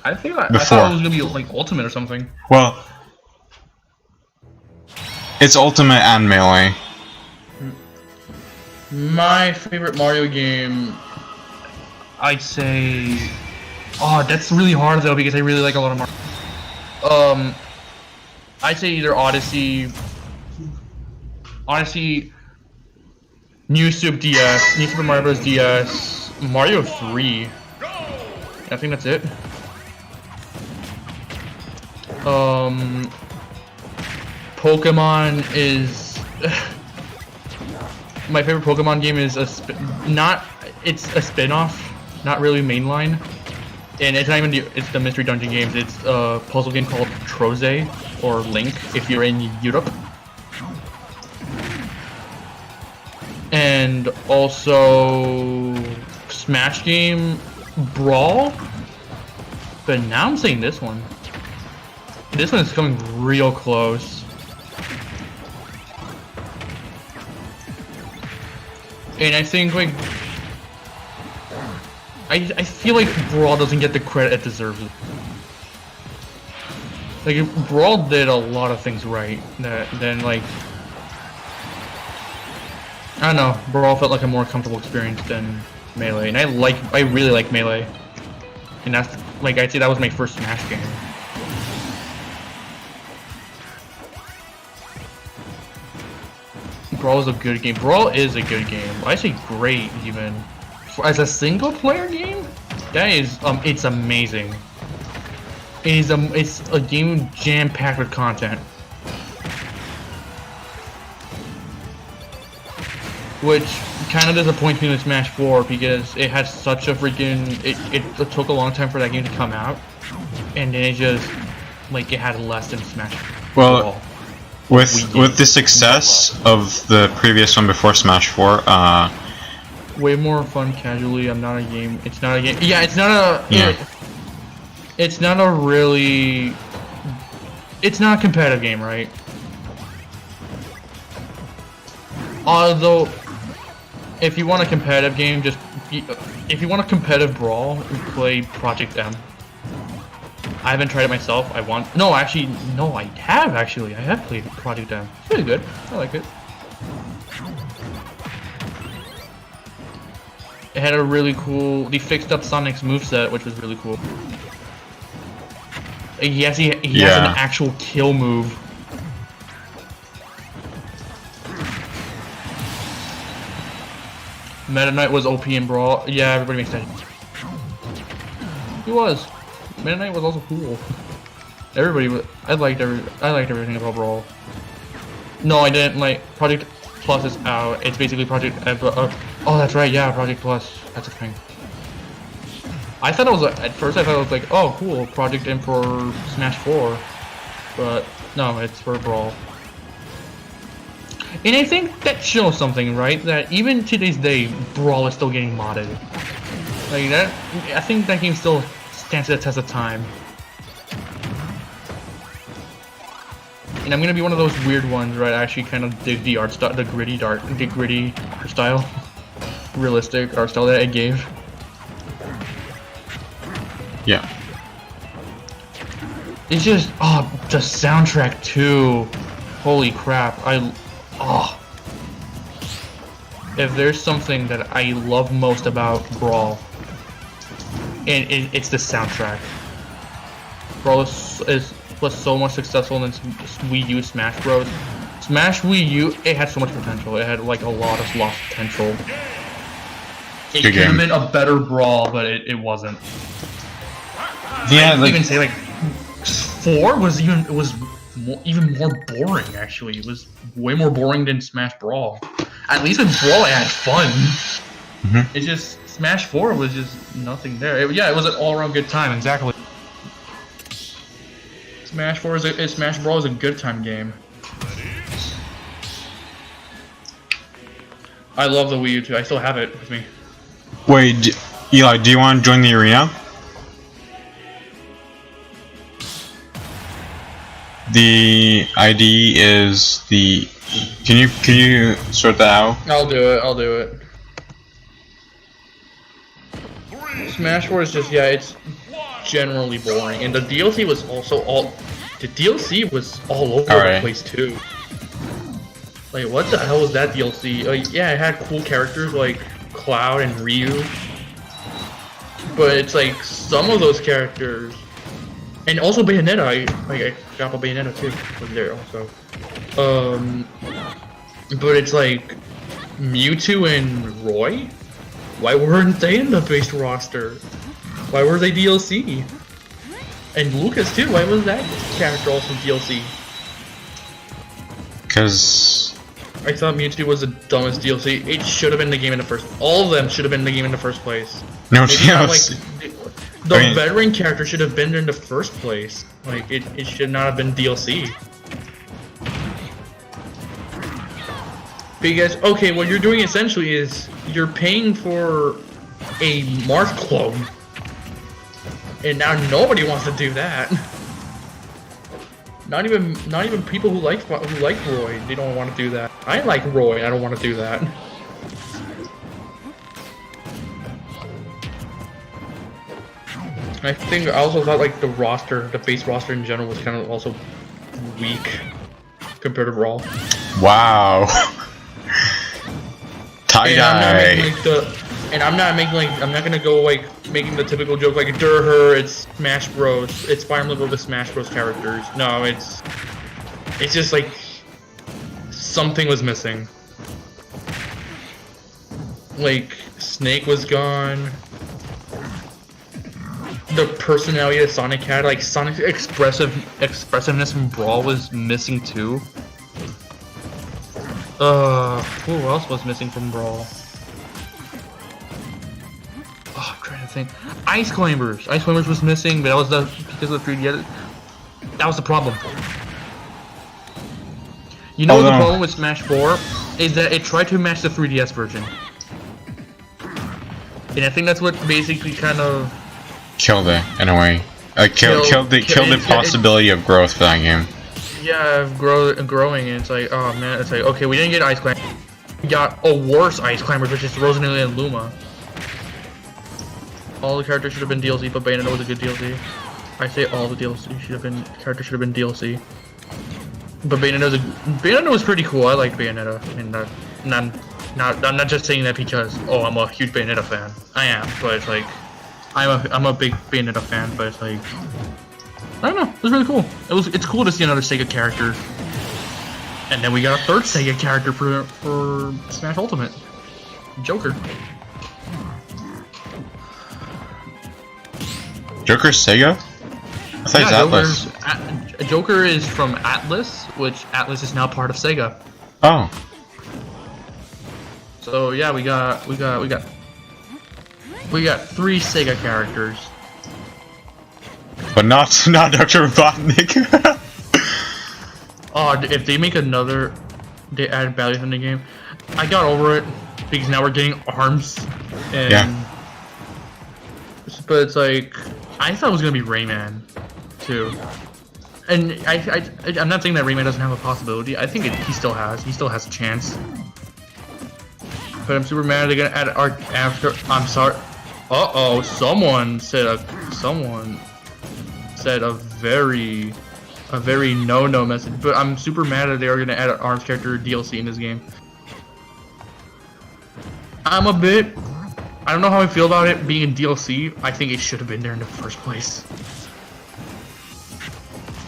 I thought it was gonna be like Ultimate or something. Well, it's Ultimate and Melee. My favorite Mario game, I'd say... Oh, that's really hard though because I really like a lot of Mario. I'd say either Odyssey, New Super DS, New Super Mario Bros. DS, Mario 3. I think that's it. Pokemon is my favorite Pokemon game is it's a spin-off, not really mainline. And it's not even it's the Mystery Dungeon games. It's a puzzle game called Troze or Link if you're in Europe. And also Smash game Brawl. But now I'm saying this one. This one is coming real close. And I think like I feel like Brawl doesn't get the credit it deserves. Like Brawl did a lot of things right that then like I don't know, Brawl felt like a more comfortable experience than Melee, and I really like Melee. And that's like I'd say that was my first Smash game. Brawl is a good game. Brawl is a good game. I say great even. As a single player game, that is it's amazing. It's a game jam packed with content, which kind of disappoints me with Smash 4 because it had such a freaking it took a long time for that game to come out, and then it just like it had less than Smash 4. Well, with the success of the previous one before Smash 4, way more fun casually. It's not a game. Yeah, it's not a. Yeah. It's not a really. It's not a competitive game, right? Although, if you want a competitive game, if you want a competitive brawl, play Project M. I haven't tried it myself. I have played Project M. It's really good. I like it. It had a really cool. They fixed up Sonic's moveset, which was really cool. He has an actual kill move. Meta Knight was OP in Brawl. Yeah, everybody makes that. He was. Meta Knight was also cool. I liked everything about Brawl. No, I didn't like Project Plus is out. It's basically Project. Oh, that's right. Yeah, Project Plus. That's a thing. I thought it was at first. I thought it was like, oh, cool, Project M for Smash 4, but no, it's for Brawl. And I think that shows something, right? That even today's day, Brawl is still getting modded. Like that, I think that game still stands the test of time. And I'm gonna be one of those weird ones, right? I actually kind of dig the art style, the gritty art style, realistic art style that it gave. Yeah. It's just, oh, the soundtrack too. Holy crap! If there's something that I love most about Brawl, it's the soundtrack. Brawl was so much successful in Wii U Smash Bros. Smash Wii U, it had so much potential. It had like a lot of lost potential. It could have been a better Brawl, but it wasn't. Yeah, I'd even say like 4 was even more boring. Actually, it was way more boring than Smash Brawl. At least with Brawl, I had fun. It's just Smash 4 was just nothing there. It was an all-around good time. Exactly. Smash Brawl is a good time game. I love the Wii U too. I still have it with me. Wait, Eli, do you want to join the arena? The ID is the. Can you sort that out? I'll do it. Smash 4 is just it's generally boring, and the DLC was also all over the place too. Like, what the hell was that DLC? Like, yeah, it had cool characters like Cloud and Ryu, but it's like some of those characters. And also Bayonetta, I got a Bayonetta too, was there also. But it's like Mewtwo and Roy? Why weren't they in the base roster? Why were they DLC? And Lucas too, why was that character also DLC? Because I thought Mewtwo was the dumbest DLC. It should have been the game in the first. All of them should have been the game in the first place. No, The veteran character should have been there in the first place. Like, it should not have been DLC. Because, okay, what you're doing essentially is you're paying for a Marth clone. And now nobody wants to do that. Not even people who like Roy, they don't want to do that. I like Roy, I don't want to do that. I think I also thought like the base roster in general was kind of also weak compared to Brawl. Wow. Tie-dye. I'm not gonna go like making the typical joke like Durher, it's Smash Bros. It's Fire Emblem with Smash Bros characters. No, it's just like something was missing. Like Snake was gone. The personality that Sonic had, like Sonic's expressiveness from Brawl was missing too. Who else was missing from Brawl? Oh, I'm trying to think. Ice Climbers. Ice Climbers was missing, but that was because of the 3DS. That was the problem. You know the problem with Smash 4 is that it tried to match the 3DS version, and I think that's what basically kind of killed it in a way. Killed the possibility of growth for that game. Yeah, growing, and it's like, oh man, it's like, okay, we didn't get Ice Climb. we got a worse Ice Climbers, which is Rosalie and Luma. All the characters should have been DLC, but Bayonetta was a good DLC. I say all the DLC should have been characters should have been DLC. But Bayonetta was pretty cool. I liked Bayonetta, and I'm not just saying that because I'm a huge Bayonetta fan. I am, but it's like I'm a big Bayonetta fan, but it's like I don't know. It was really cool. It's cool to see another Sega character, and then we got a third Sega character for Smash Ultimate, Joker. Joker's Sega? I thought Atlas. Joker is from Atlas, which Atlas is now part of Sega. Oh. So yeah, we got 3 Sega characters. But not Dr. Robotnik. Oh, if they make another, they add values in the game. I got over it because now we're getting arms. And, yeah. But it's like I thought it was gonna be Rayman, too. And I'm not saying that Rayman doesn't have a possibility. I think he still has a chance. But I'm super mad they're gonna add art after. I'm sorry. Someone said a very no message. But I'm super mad that they are gonna add an arms character DLC in this game. I don't know how I feel about it being in DLC. I think it should have been there in the first place.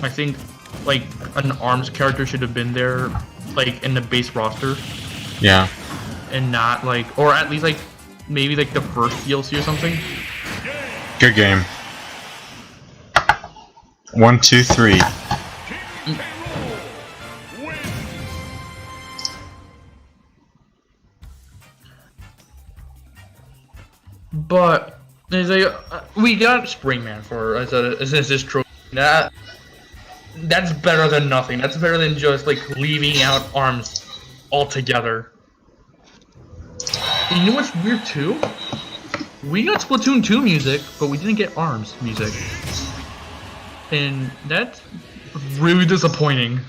I think, like, an ARMS character should have been there, like, in the base roster. Yeah. And not, like, or at least, like, maybe, like, the first DLC or something. Good game. 1, 2, 3. But there's we got Springman for as this trophy. That's better than nothing. That's better than just like leaving out ARMS altogether. And you know what's weird too? We got Splatoon 2 music, but we didn't get ARMS music, and that's really disappointing.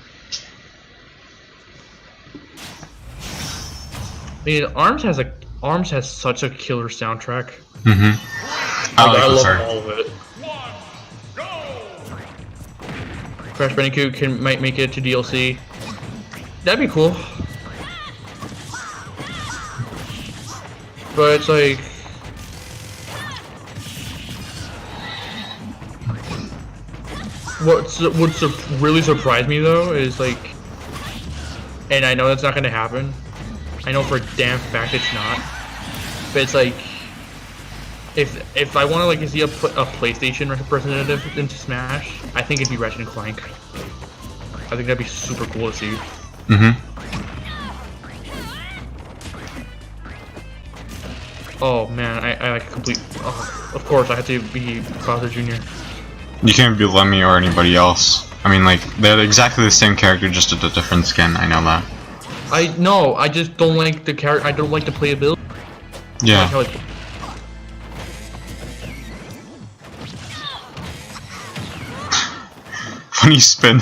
I mean, ARMS has such a killer soundtrack. Mm-hmm. I love all of it. Crash Bandicoot might make it to DLC. That'd be cool. But it's like what really surprised me though is like, and I know that's not gonna happen. I know for a damn fact it's not. But it's like, if I want to like see a PlayStation representative into Smash, I think it'd be Ratchet and Clank. I think that'd be super cool to see. Mm-hmm. Oh man, I like complete. Oh, of course, I have to be Bowser Jr. You can't be Lemmy or anybody else. I mean, like, they're exactly the same character, just a different skin. I know that. I just don't like the character. I don't like the playability. Yeah. Funny spin.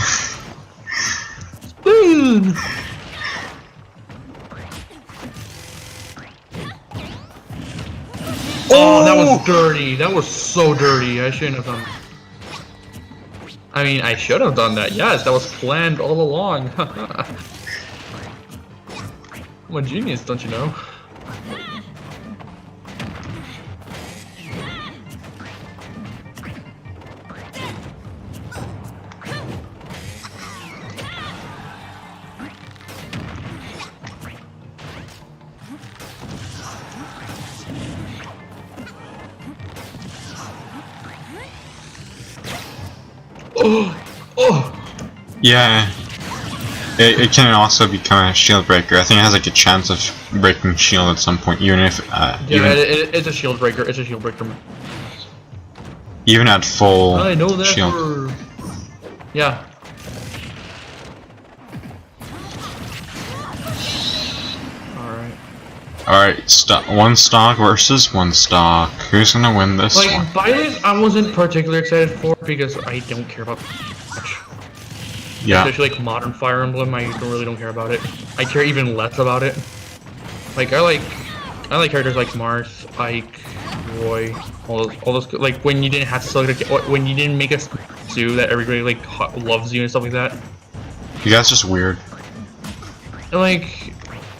Spoon. Oh, that was dirty. That was so dirty. I shouldn't have done. I mean, I should have done that. Yes, that was planned all along. I'm a genius, don't you know? Oh! Yeah. It can also become a shield breaker. I think it has like a chance of breaking shield at some point, even if it's a shield breaker. It's a shield breaker. Even at full I know that shield. Yeah. Alright, one stock versus one stock. Who's gonna win this one? Like, Violet, I wasn't particularly excited for because I don't care about much. Yeah. Especially like modern Fire Emblem, I really don't care about it. I care even less about it. Like I like characters like Marth, Ike, Roy, all those like when you didn't have to select when you didn't make a suit that everybody like loves you and stuff like that. You guys just weird. And, like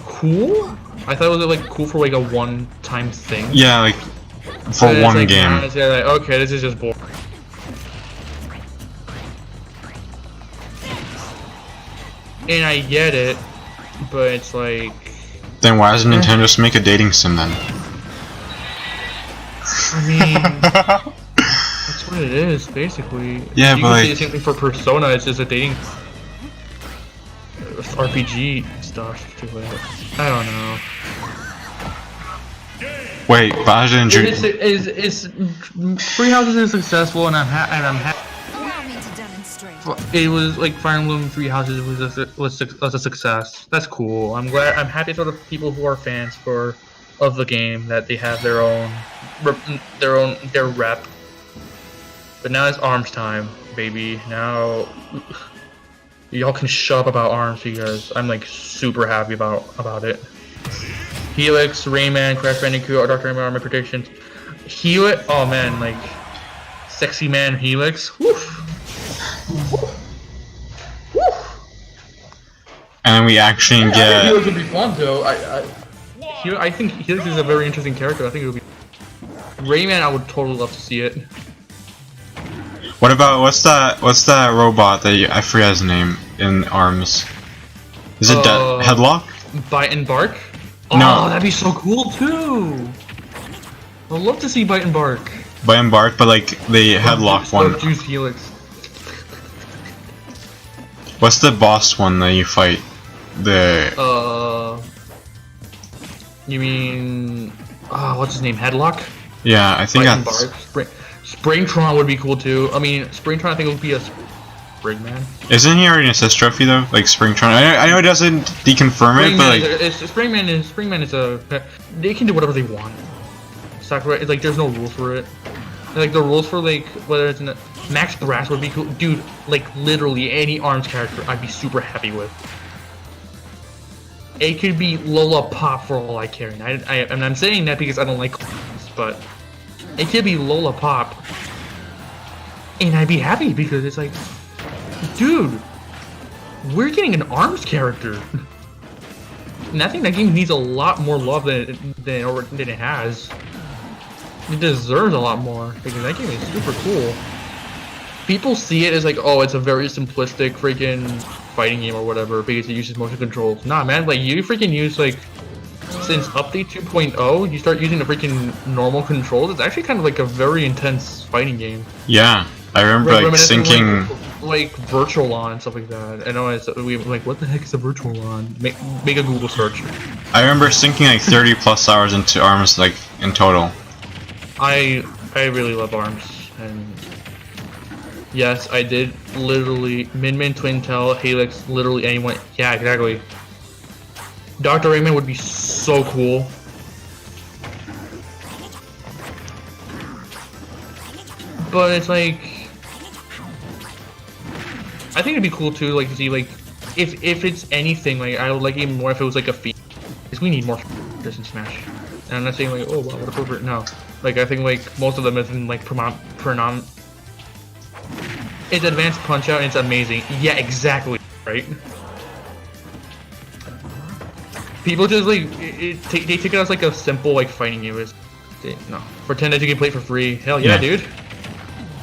cool. I thought it was like cool for like a one-time thing. Yeah, like for but one like, game. Like, okay, this is just boring. And I get it, but it's like. Then why doesn't Nintendo just make a dating sim then? I mean, that's what it is, basically. Yeah, you but can like, say the same thing for Persona. It's just a dating RPG stuff to it. I don't know. wait, Baja and Judy. It's Three Houses is successful, and I'm happy. Allow me to demonstrate. It was like Fire Emblem Three Houses was a success. That's cool. I'm happy for the people who are fans of the game that they have their rep. But now it's ARMS time, baby. Now y'all can shut up about ARMS because I'm like super happy about it. Helix, Rayman, Crash Bandicoot, Dr. Rayman are my predictions. Helix, oh man, like sexy man Helix. Woof. And we actually I think get. Helix would be fun though. I think Helix is a very interesting character. I think it would be. Rayman, I would totally love to see it. What about what's that robot that I forget his name in ARMS? Is it Headlock? Bite and Bark? No. Oh, that'd be so cool too. I'd love to see Bite and Bark. Bite and Bark, but like the Headlock one. Juice Helix. What's the boss one that you fight? The You mean what's his name? Headlock? yeah, I think Bite and that's. Bark. Springtron would be cool too. I mean, Springtron I think would be a Springman. Isn't he already an assist trophy though? Like Springtron. I know it doesn't deconfirm it, but like Springman is a. They can do whatever they want. Sakura, it's like there's no rules for it. Like the rules for like whether it's Max Brass would be cool, dude. Like literally any ARMS character, I'd be super happy with. It could be Lola Pop for all I care, and I'm saying that because I don't like ARMS, but it could be Lola Pop, and I'd be happy because it's like, dude, we're getting an ARMS character. And I think that game needs a lot more love than it has. It deserves a lot more because that game is super cool. People see it as like, oh, it's a very simplistic freaking fighting game or whatever because it uses motion controls. Nah, man, like you freaking use like since update 2.0, you start using the freaking normal controls. It's actually kind of like a very intense fighting game. yeah, I remember like syncing. Like Virtual On and stuff like that. I know we like, what the heck is a Virtual On? Make a Google search. I remember sinking like 30 plus hours into ARMS like in total. I really love ARMS, and yes, I did literally Min Twintel, Helix, literally anyone. Yeah, exactly. Dr. Rayman would be so cool. But it's like, I think it'd be cool too, like to see like if it's anything, like I would like even more if it was like a feat, because we need more features in Smash. And I'm not saying like, oh wow, what a pervert. No, like I think like most of them have been like it's advanced punch out and it's amazing. Yeah, exactly, right? People just like they take it as like a simple like fighting game. No, pretend that you can play it for free. Hell yeah, dude.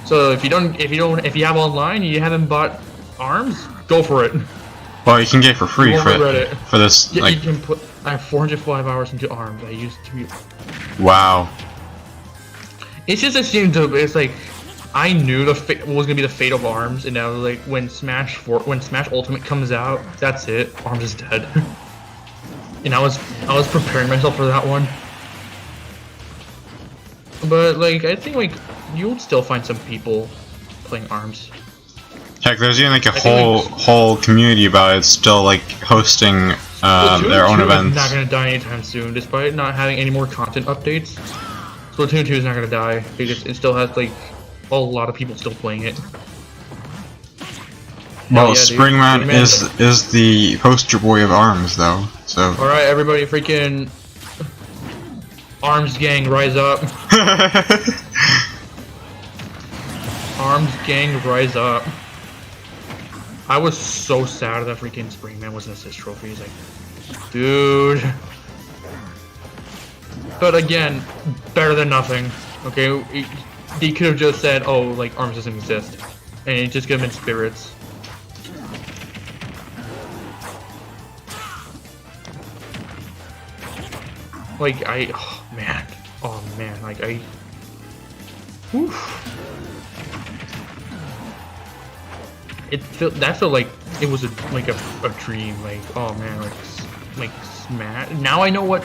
So if you have online, you haven't bought ARMS, go for it. Well, you can get it for free for this. Yeah, like, you can put. I have 405 hours into ARMS. I used to be. wow. It's just a shame to. It's like I knew what was gonna be the fate of ARMS, and now like when Smash Ultimate comes out, that's it. ARMS is dead. And I was preparing myself for that one. But like I think like you'll still find some people playing ARMS. Heck, there's even like a whole community about it still like hosting their own events. Not gonna die anytime soon, despite not having any more content updates. Splatoon 2 is not gonna die because it still has like a lot of people still playing it. Well, yeah, Springman is the poster boy of ARMS though. So. All right, everybody, freaking Arms gang, rise up. Arms gang, rise up. I was so sad that freaking Springman was an assist trophy. He's like, dude. But again, better than nothing. Okay, he could have just said, "Oh, like Arms doesn't exist," and it just give him spirits. Like oh man, like oof. That felt like it was a dream. Like, oh man, like Smash. Now I know what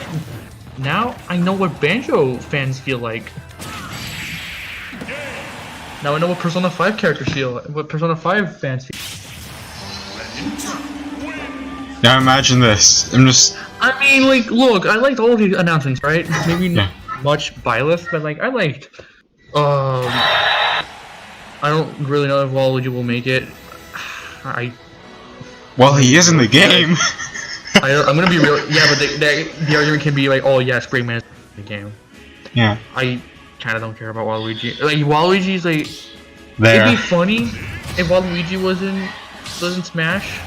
Banjo fans feel like. Now I know what Persona 5 characters feel. What Persona 5 fans feel. Now imagine this. I mean, like, look, I liked all of the announcements, right? Maybe not much Byleth, but like, I liked. I don't really know if Waluigi will make it. Well, he is in the game. I'm gonna be real. Yeah, but the argument can be like, oh yeah, Springman is in the game. Yeah. I kind of don't care about Waluigi. Like, Waluigi's like. There. It'd be funny if Waluigi was in Smash.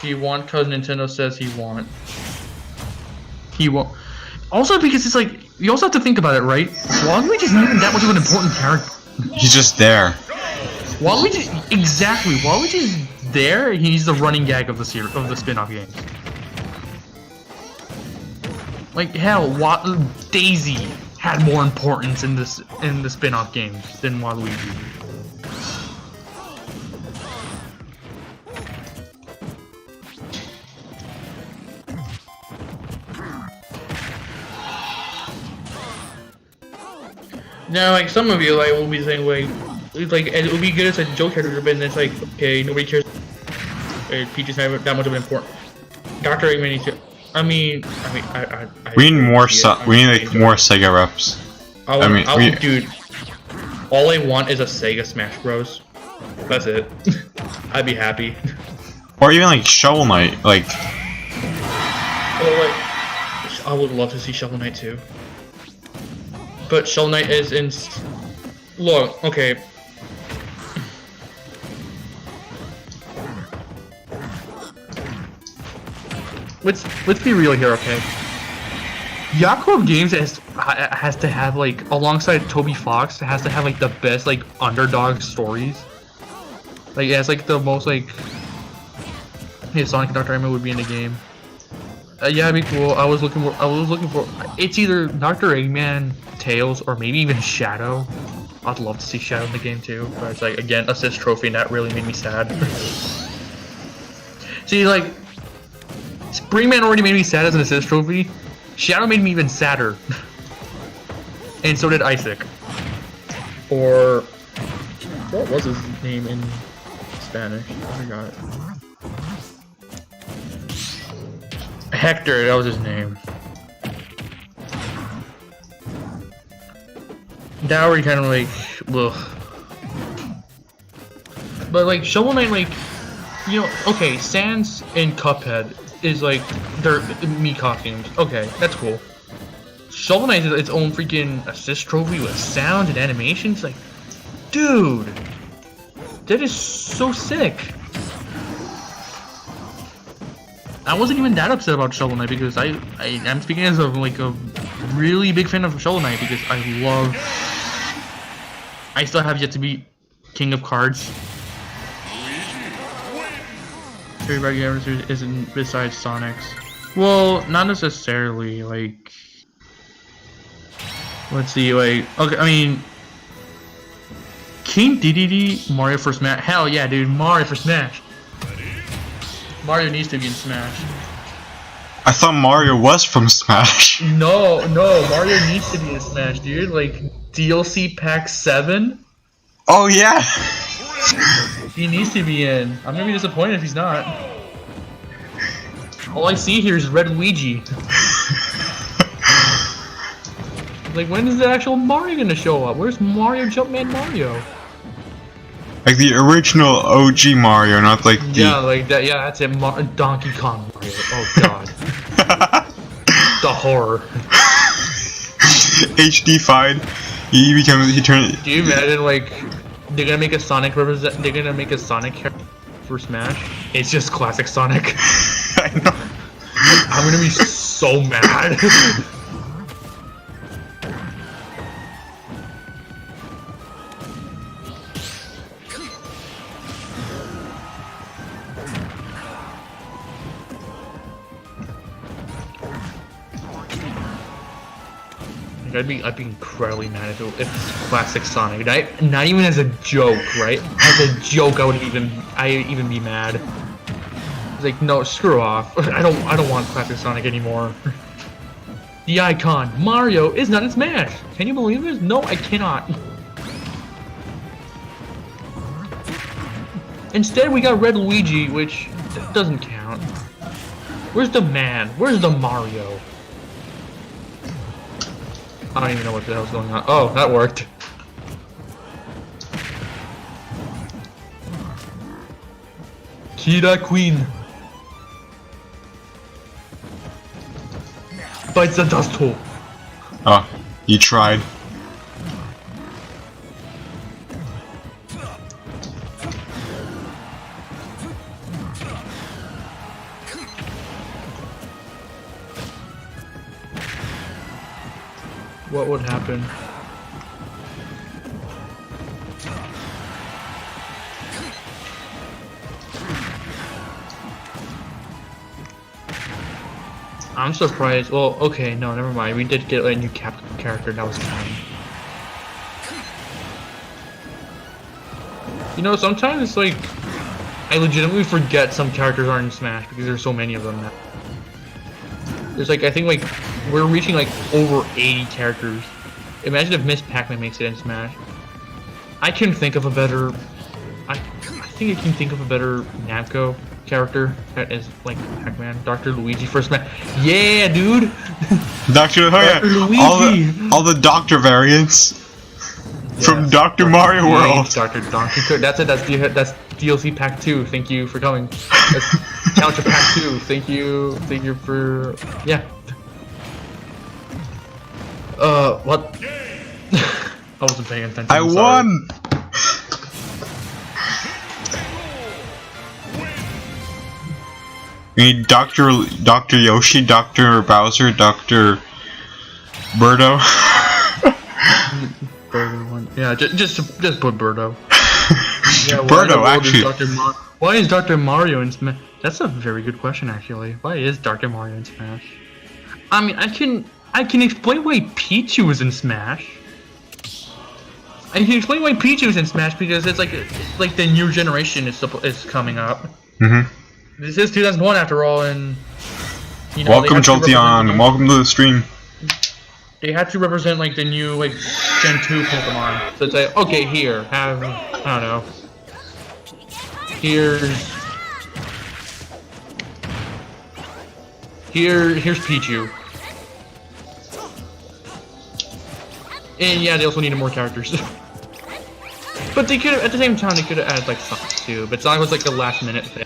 He won because Nintendo says he won. He won't. Also, because it's like, you also have to think about it, right? Waluigi's not even that much of an important character. He's just there. Waluigi's there. He's the running gag of the spin-off games. Like hell, Daisy had more importance in the spin-off games than Waluigi. Now, like, some of you will be saying it would be good as a joke character, but then it's like, okay, nobody cares. Peach is not that much of an important. Dr. Eggman needs to. We need more. We need like more Sega reps. Dude, all I want is a Sega Smash Bros. That's it. I'd be happy. Or even like Shovel Knight, like. I would love to see Shovel Knight too. But Shovel Knight is in. Look, okay. Let's be real here, okay? Yakuza Games has to have like, alongside Toby Fox, has to have like the best like underdog stories. Like, it has like the most like. Hey, Sonic and Dr. Eggman would be in the game. Yeah, it'd be cool. I was looking for. It's either Dr. Eggman, Tails, or maybe even Shadow. I'd love to see Shadow in the game too, but it's like, again, assist trophy, and that really made me sad. See, like, Springman already made me sad as an assist trophy. Shadow made me even sadder. And so did Isaac. Or what was his name in Spanish? I forgot it. Hector, that was his name. That already kind of like, ugh. But like Shovel Knight, like, you know, okay, Sans and Cuphead is like they're Mii costumes. Okay, that's cool. Shovel Knight is its own freaking assist trophy with sound and animations. Like, dude, that is so sick. I wasn't even that upset about Shovel Knight because I'm speaking as like a really big fan of Shovel Knight because I still have yet to be King of Cards. Everybody isn't besides Sonic's. Well, not necessarily. Like, let's see. Like, okay, I mean, King Dedede, Mario for Smash. Hell yeah, dude, Mario for Smash. Mario needs to be in Smash. I thought Mario was from Smash. No, Mario needs to be in Smash, dude. Like, DLC Pack 7? Oh yeah! He needs to be in. I'm gonna be disappointed if he's not. All I see here is Red Luigi. Like, when is the actual Mario gonna show up? Where's Mario Jumpman Mario? Like the original OG Mario, not like the... Yeah, like that. Yeah, that's it. Donkey Kong Mario. Oh god. The horror. HD-fied. He turned. Do you imagine like they're gonna make a Sonic represent? They're gonna make a Sonic character for Smash. It's just classic Sonic. I know. I'm gonna be so mad. I'd be incredibly mad if it's classic Sonic. Not even as a joke, right? As a joke, I'd even be mad. It's like, no, screw off. I don't want classic Sonic anymore. The icon Mario is not in Smash. Can you believe this? No, I cannot. Instead, we got Red Luigi, which doesn't count. Where's the man? Where's the Mario? I don't even know what the hell's going on. Oh, that worked. Kira Queen. Bites the dust hole. Oh, you tried. What would happen? I'm surprised. Well, okay, no, never mind. We did get a new character. That was fine. You know, sometimes it's like I legitimately forget some characters aren't in Smash because there's so many of them now. There's like, I think like we're reaching like over 80 characters. Imagine if Miss Pac-Man makes it in Smash. I can think of a better. I think I can think of a better Namco character that is like Pac-Man. Dr. Luigi for Smash. Yeah, dude. Dr. Luigi. All the Doctor variants from Dr. Mario World. Dr. Donkey Kong. That's it. That's DLC Pack 2. Thank you for coming. That's Counter Pack 2. Thank you. Thank you for what? I wasn't paying attention. I won. We need Dr. Yoshi, Dr. Bowser, Dr. Birdo. Birdo one. Yeah, just put Birdo. Yeah, Birdo, actually. Why is Dr. Mario in Smash? That's a very good question, actually. Why is Dr. Mario in Smash? I mean, I can explain why Pichu is in Smash. I can explain why Pichu is in Smash because it's like the new generation is coming up. Mhm. This is 2001 after all, and you know. Welcome, Jolteon. Welcome to the stream. They had to represent like the new like Gen 2 Pokemon. So it's like, okay, here, have, I don't know. Here's Pichu. And yeah, they also needed more characters. But they could have, at the same time, they could have added like Sonic too. But Sonic was like the last minute thing.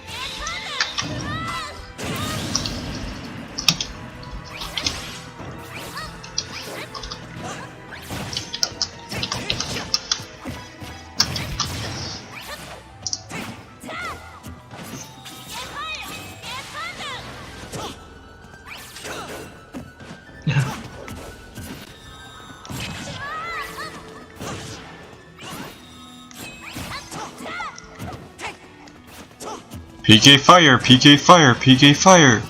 PK fire, PK fire, PK fire.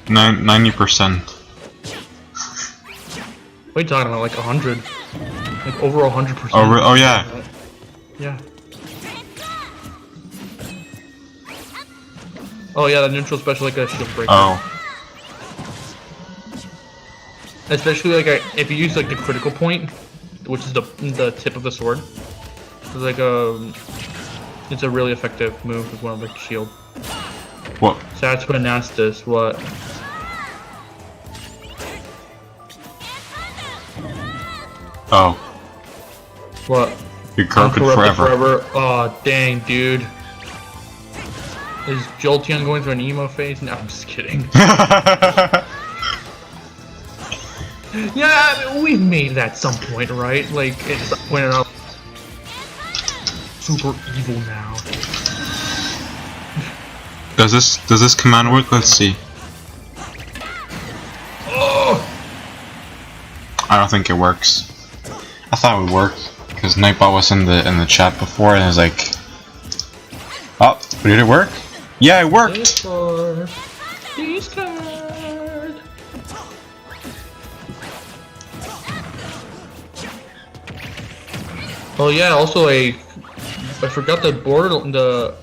90%. What are you talking about? Like 100? Like over 100%? Oh yeah. Yeah. Oh yeah, the neutral special like a shield breaker. Oh. Especially like if you use like the critical point, which is the tip of the sword. It's like it's a really effective move with one of the shield. What? So I had to announce this. What? Oh. What? You're corrupted forever. Oh dang, dude. Is Jolteon going through an emo phase? No, I'm just kidding. Yeah, I mean, we've made it at some point, right? Like, it's pointed out super evil now. Does this command work? Let's see. Oh! I don't think it works. I thought it would work because Nightbot was in the chat before and it was like, oh, did it work? Yeah, it worked. Discord. Oh yeah, also I forgot that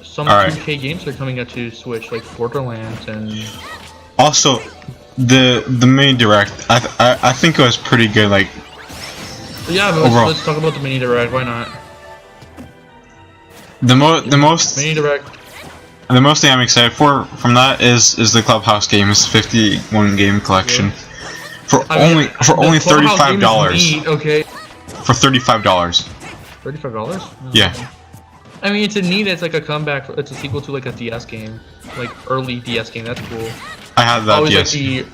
some 2K games are coming out to Switch, like Borderlands and. Also, the mini direct, I think it was pretty good. Like, yeah, but let's talk about the mini direct. Why not? The most mini direct. The most thing I'm excited for from that is the Clubhouse games 51 game collection. Yeah. For only $35. Okay. For $35. $35? Yeah. I mean, it's a neat. It's like a comeback. It's a sequel to like a DS game, like early DS game. That's cool. I had that always DS.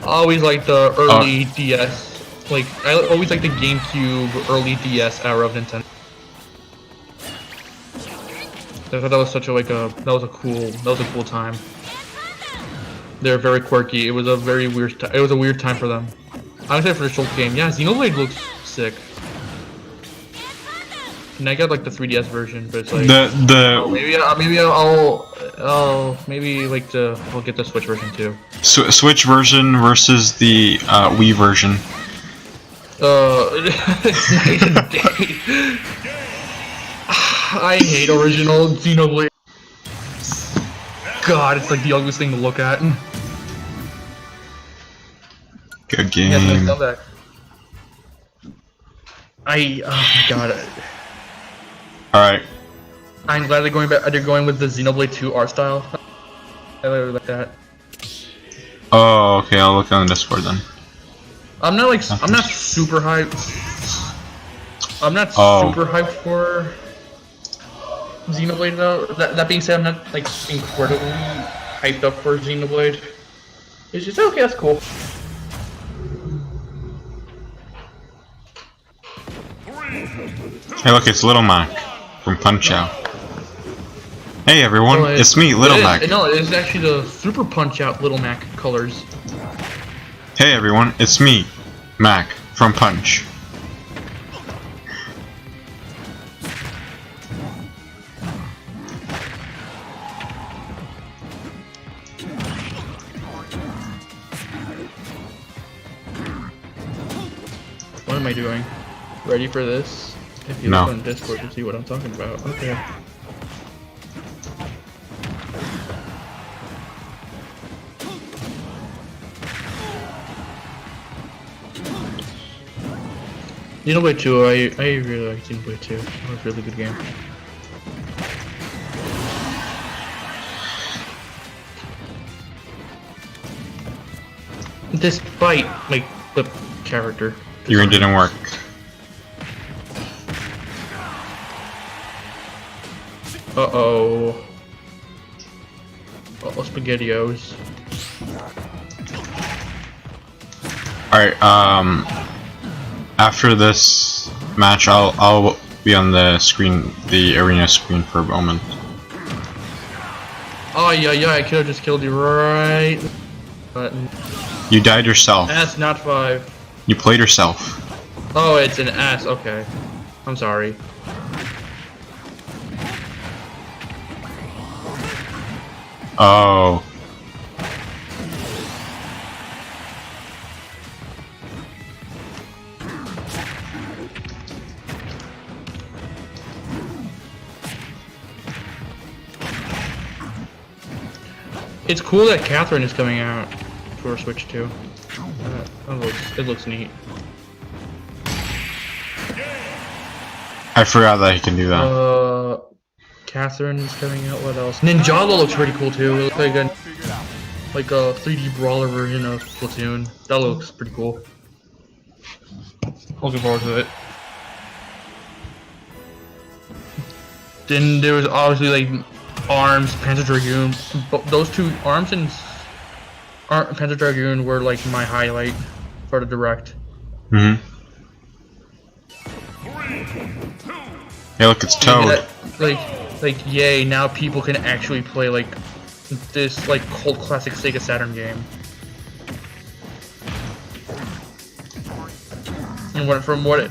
Always like the early DS. Like I always like the GameCube, early DS era of Nintendo. I thought that was such a that was a cool time. They're very quirky. It was a very weird. It was a weird time for them. I'm excited for the short game. Yeah, Xenoblade looks sick. And I got like the 3DS version, but it's like maybe I'll get the Switch version too. Switch version versus the Wii version. It's night and day. I hate original Xenoblade. God, it's like the ugliest thing to look at. Good game. Yeah, nice comeback. Oh my god. Alright. I'm glad they're going back. They're going with the Xenoblade 2 art style. I really like that. Oh, okay. I'll look on the Discord then. I'm not super hyped. I'm not super hyped for Xenoblade though. That being said, I'm not like incredibly hyped up for Xenoblade. It's just okay. That's cool. Hey, look, it's Little Mac from Punch Out. Hey everyone, it's me, Little Mac. No, it's actually the Super Punch Out Little Mac colors. Hey everyone, it's me, Mac from Punch. What am I doing? Ready for this? If you look on Discord to see what I'm talking about. Okay. Xenoblade 2, I really like Xenoblade 2. It was a really good game. Despite, like, the character. Your didn't work. Uh-oh. Uh-oh, SpaghettiOs. Alright, after this match, I'll be on the screen, the arena screen for a moment. Oh yeah, I could have just killed you right. Button. You died yourself. Ass, not 5. You played yourself. Oh, it's an ass. Okay, I'm sorry. Oh. It's cool that Catherine is coming out for Switch 2. It looks neat. I forgot that he can do that. Catherine's coming out. What else? Ninjala looks pretty cool too. It looks like a 3D brawler version of Splatoon. That looks pretty cool. Looking forward to it. Then there was obviously like ARMS, Panzer Dragoon. Those two, ARMS and Panzer Dragoon, were like my highlight for the direct. Mm-hmm. Hey, look, it's Toad. Like, yay! Now people can actually play like this like cult classic Sega Saturn game. And from what I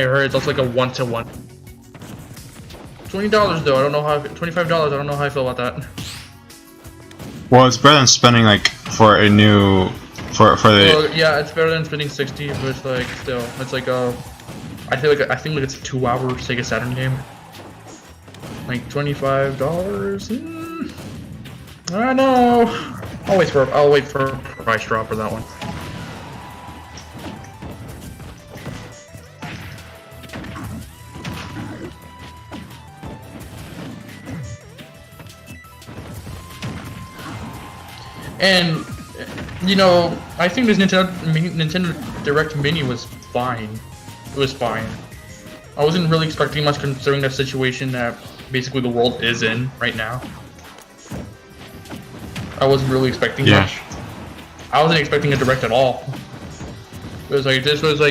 heard, it's also like a 1-to-1. $20 though. I don't know how. $25. I don't know how I feel about that. Well, it's better than spending like for a new for the. Well, yeah, it's better than spending 60, but it's like still, it's like I think like it's a 2-hour Sega Saturn game. Like $25. I don't know. I'll wait for a price drop for that one. And you know, I think this Nintendo Direct Mini was fine. It was fine. I wasn't really expecting much considering the situation that basically the world is in right now. I wasn't really expecting much. I wasn't expecting a Direct at all. It was like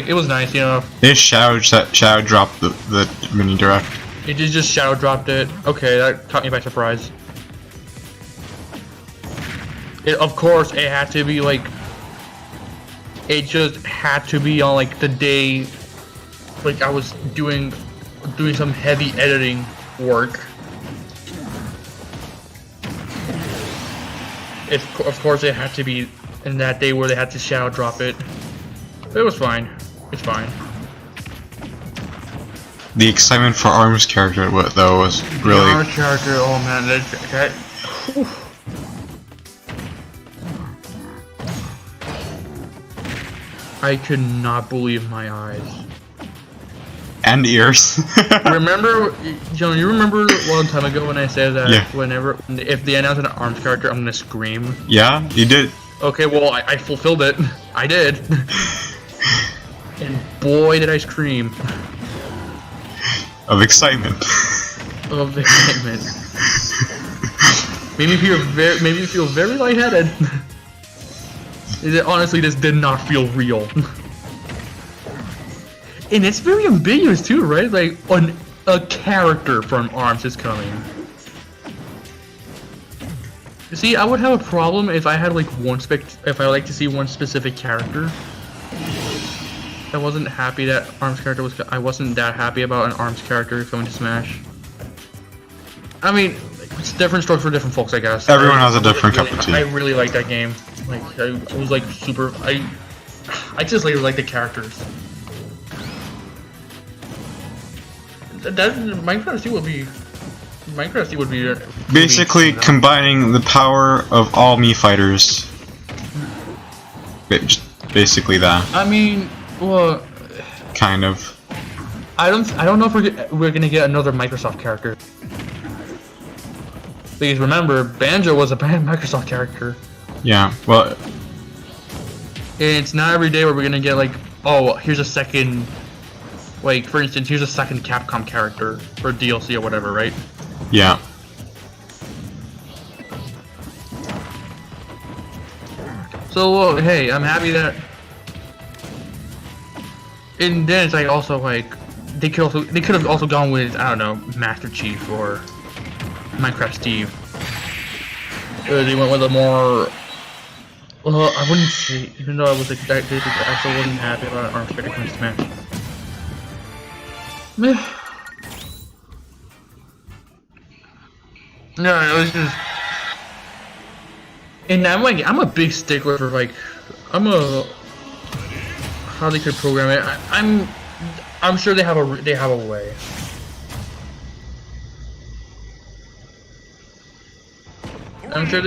it was nice, you know. They shadow dropped the mini Direct. It just shadow dropped it. Okay, that caught me by surprise. Of course, it had to be like. It just had to be on like the day, like I was doing some heavy editing work. Of course, it had to be in that day where they had to shadow drop it. But it was fine. It's fine. The excitement for ARM's character, though, was really. The ARM's character, oh man, that. I could not believe my eyes. And ears. Remember, John, you remember a long time ago when I said that if they announce an ARMS character, I'm gonna scream? Yeah, you did. Okay, well, I fulfilled it. I did. And boy, did I scream. Of excitement. Of excitement. Made me feel very lightheaded. Honestly, this did not feel real. And it's very ambiguous too, right? Like, a character from ARMS is coming. See, I would have a problem if I had like if I like to see one specific character. I wasn't happy that ARMS character was. I wasn't that happy about an ARMS character coming to Smash. I mean, it's different strokes for different folks, I guess. Everyone has a different cup of tea. I really like that game. Like, I was like super. I just really like the characters. Minecraft C would be basically combining the power of all Mii fighters. Basically that. I mean, well, kind of. I don't know if we're gonna get another Microsoft character. Because remember, Banjo was a Microsoft character. Yeah, well, and it's not every day where we're gonna get like, oh, here's a second. Like, for instance, here's a second Capcom character for DLC or whatever, right? Yeah. So, hey, I'm happy that. And then it's like also like they could have also gone with, I don't know, Master Chief or Minecraft Steve. They went with a more. Well, I wouldn't say, even though I was like, I still wasn't happy about ARMS character coming to Smash. No, it was just, and I'm a big stickler for like, how they could program it. I'm sure they have a way. I'm sure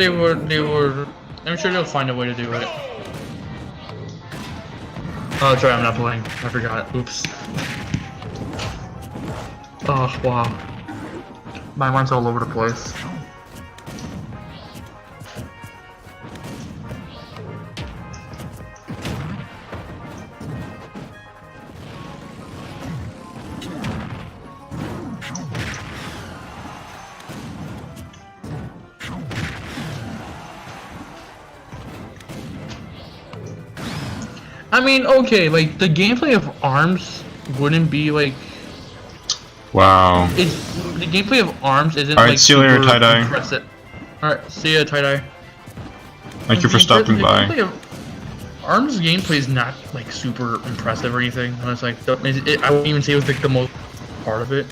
I'm sure they'll find a way to do it. Oh, sorry, I'm not playing. I forgot. Oops. Oh, wow. My mind's all over the place. I mean, okay, like the gameplay of ARMS wouldn't be like. Wow. The gameplay of ARMS isn't Alright, like see you later, super Tie-Dye. impressive. Alright, see ya, Tie-Dye. Thank you for stopping by. ARMS gameplay is not like super impressive or anything. It's like I wouldn't even say it was like the most part of it.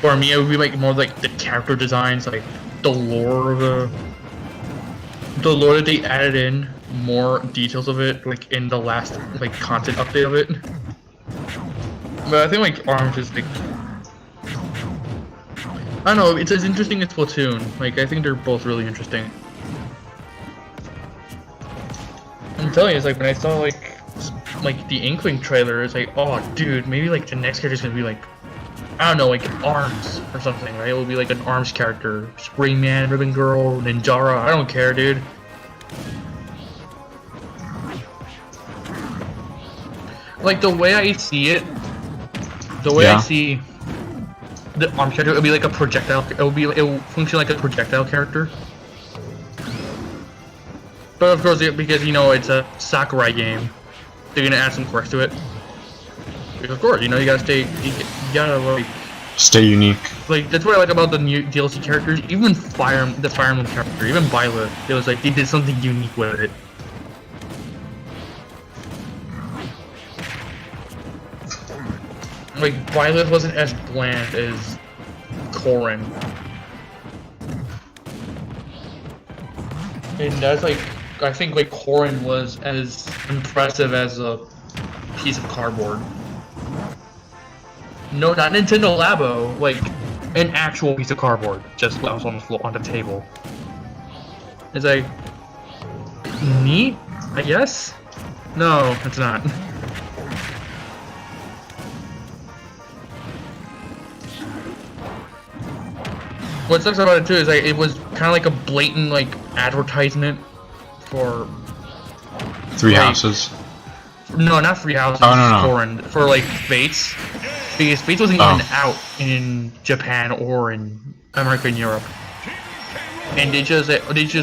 For me, it would be like more like the character designs, like the lore of the lore that they added in, more details of it, like in the last like content update of it. But I think like ARMS is like, I don't know, it's as interesting as Splatoon. Like I think they're both really interesting. I'm telling you, it's like when I saw like the Inkling trailer, it's like, oh dude, maybe like the next character's gonna be like, I don't know, like ARMS or something, right? It will be like an ARMS character, Spring Man, Ribbon Girl, Ninjara. I don't care, dude. Like the way I see it, I see the ARMS character, it would be like a projectile. It will function like a projectile character. But of course, because you know it's a Sakurai game, they're gonna add some quirks to it. Because of course, you know you gotta like stay unique. Like that's what I like about the new DLC characters. Even the Fire Emblem character, even Violet, it was like they did something unique with it. Like Violet wasn't as bland as Corrin, and that's like. I think like Corrin was as impressive as a piece of cardboard. No, not Nintendo Labo, like an actual piece of cardboard, just that was on the floor on the table. It's like neat, I guess. No, it's not. What sucks about it too is like it was kind of like a blatant like advertisement. For Three Houses. No, not Three Houses. Oh, no. Corrin, for like Fates, because Fates wasn't even out in Japan or in America and Europe, and they just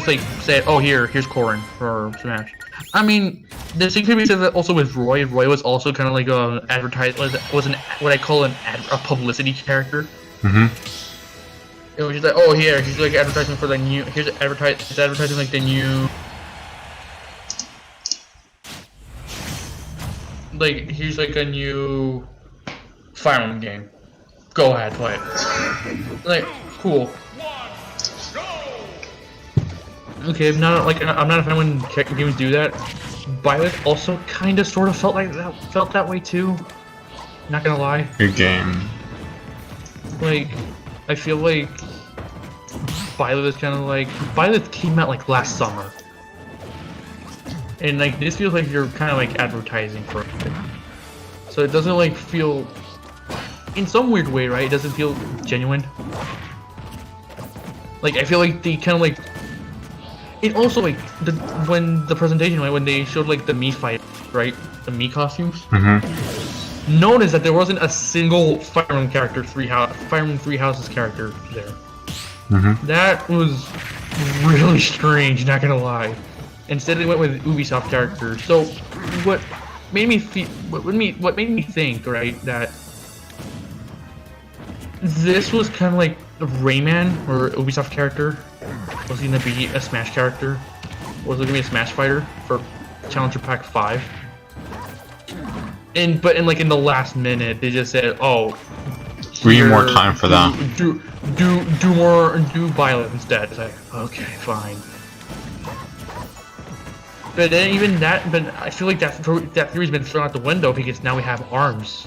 like said, "Oh, here's Corrin for Smash." I mean, the same could be said also with Roy. Roy was also kind of like a what I call a publicity character. Mm-hmm. It was just like, oh, here's like advertisement for the new. It's advertising like the new. Like, here's like a new Fire Emblem game. Go ahead, play it. Like, cool. Okay, I'm not a fan when games do that. Violet also kind of sort of felt that way too. Not gonna lie. Good game. Like, I feel like Violet is kind of like Violet came out like last summer. And like this feels like you're kind of like advertising for it, so it doesn't like feel, in some weird way, right? It doesn't feel genuine. Like I feel like they kind of like, it also like when the presentation, like when they showed like the Mii fight, right? The Mii costumes. Mm-hmm. Notice that there wasn't a single Fire Emblem character, Fire Emblem Three Houses character there. Mm-hmm. That was really strange. Not gonna lie. Instead, they went with Ubisoft characters. So, what made me think, right, that this was kind of like Rayman or Ubisoft character was going to be a Smash character, was going to be a Smash fighter for Challenger Pack 5. But in the last minute, they just said, "Oh, we need more time for that. Do Violet instead." It's like, okay, fine. But then even that, but I feel like that theory's been thrown out the window because now we have ARMS.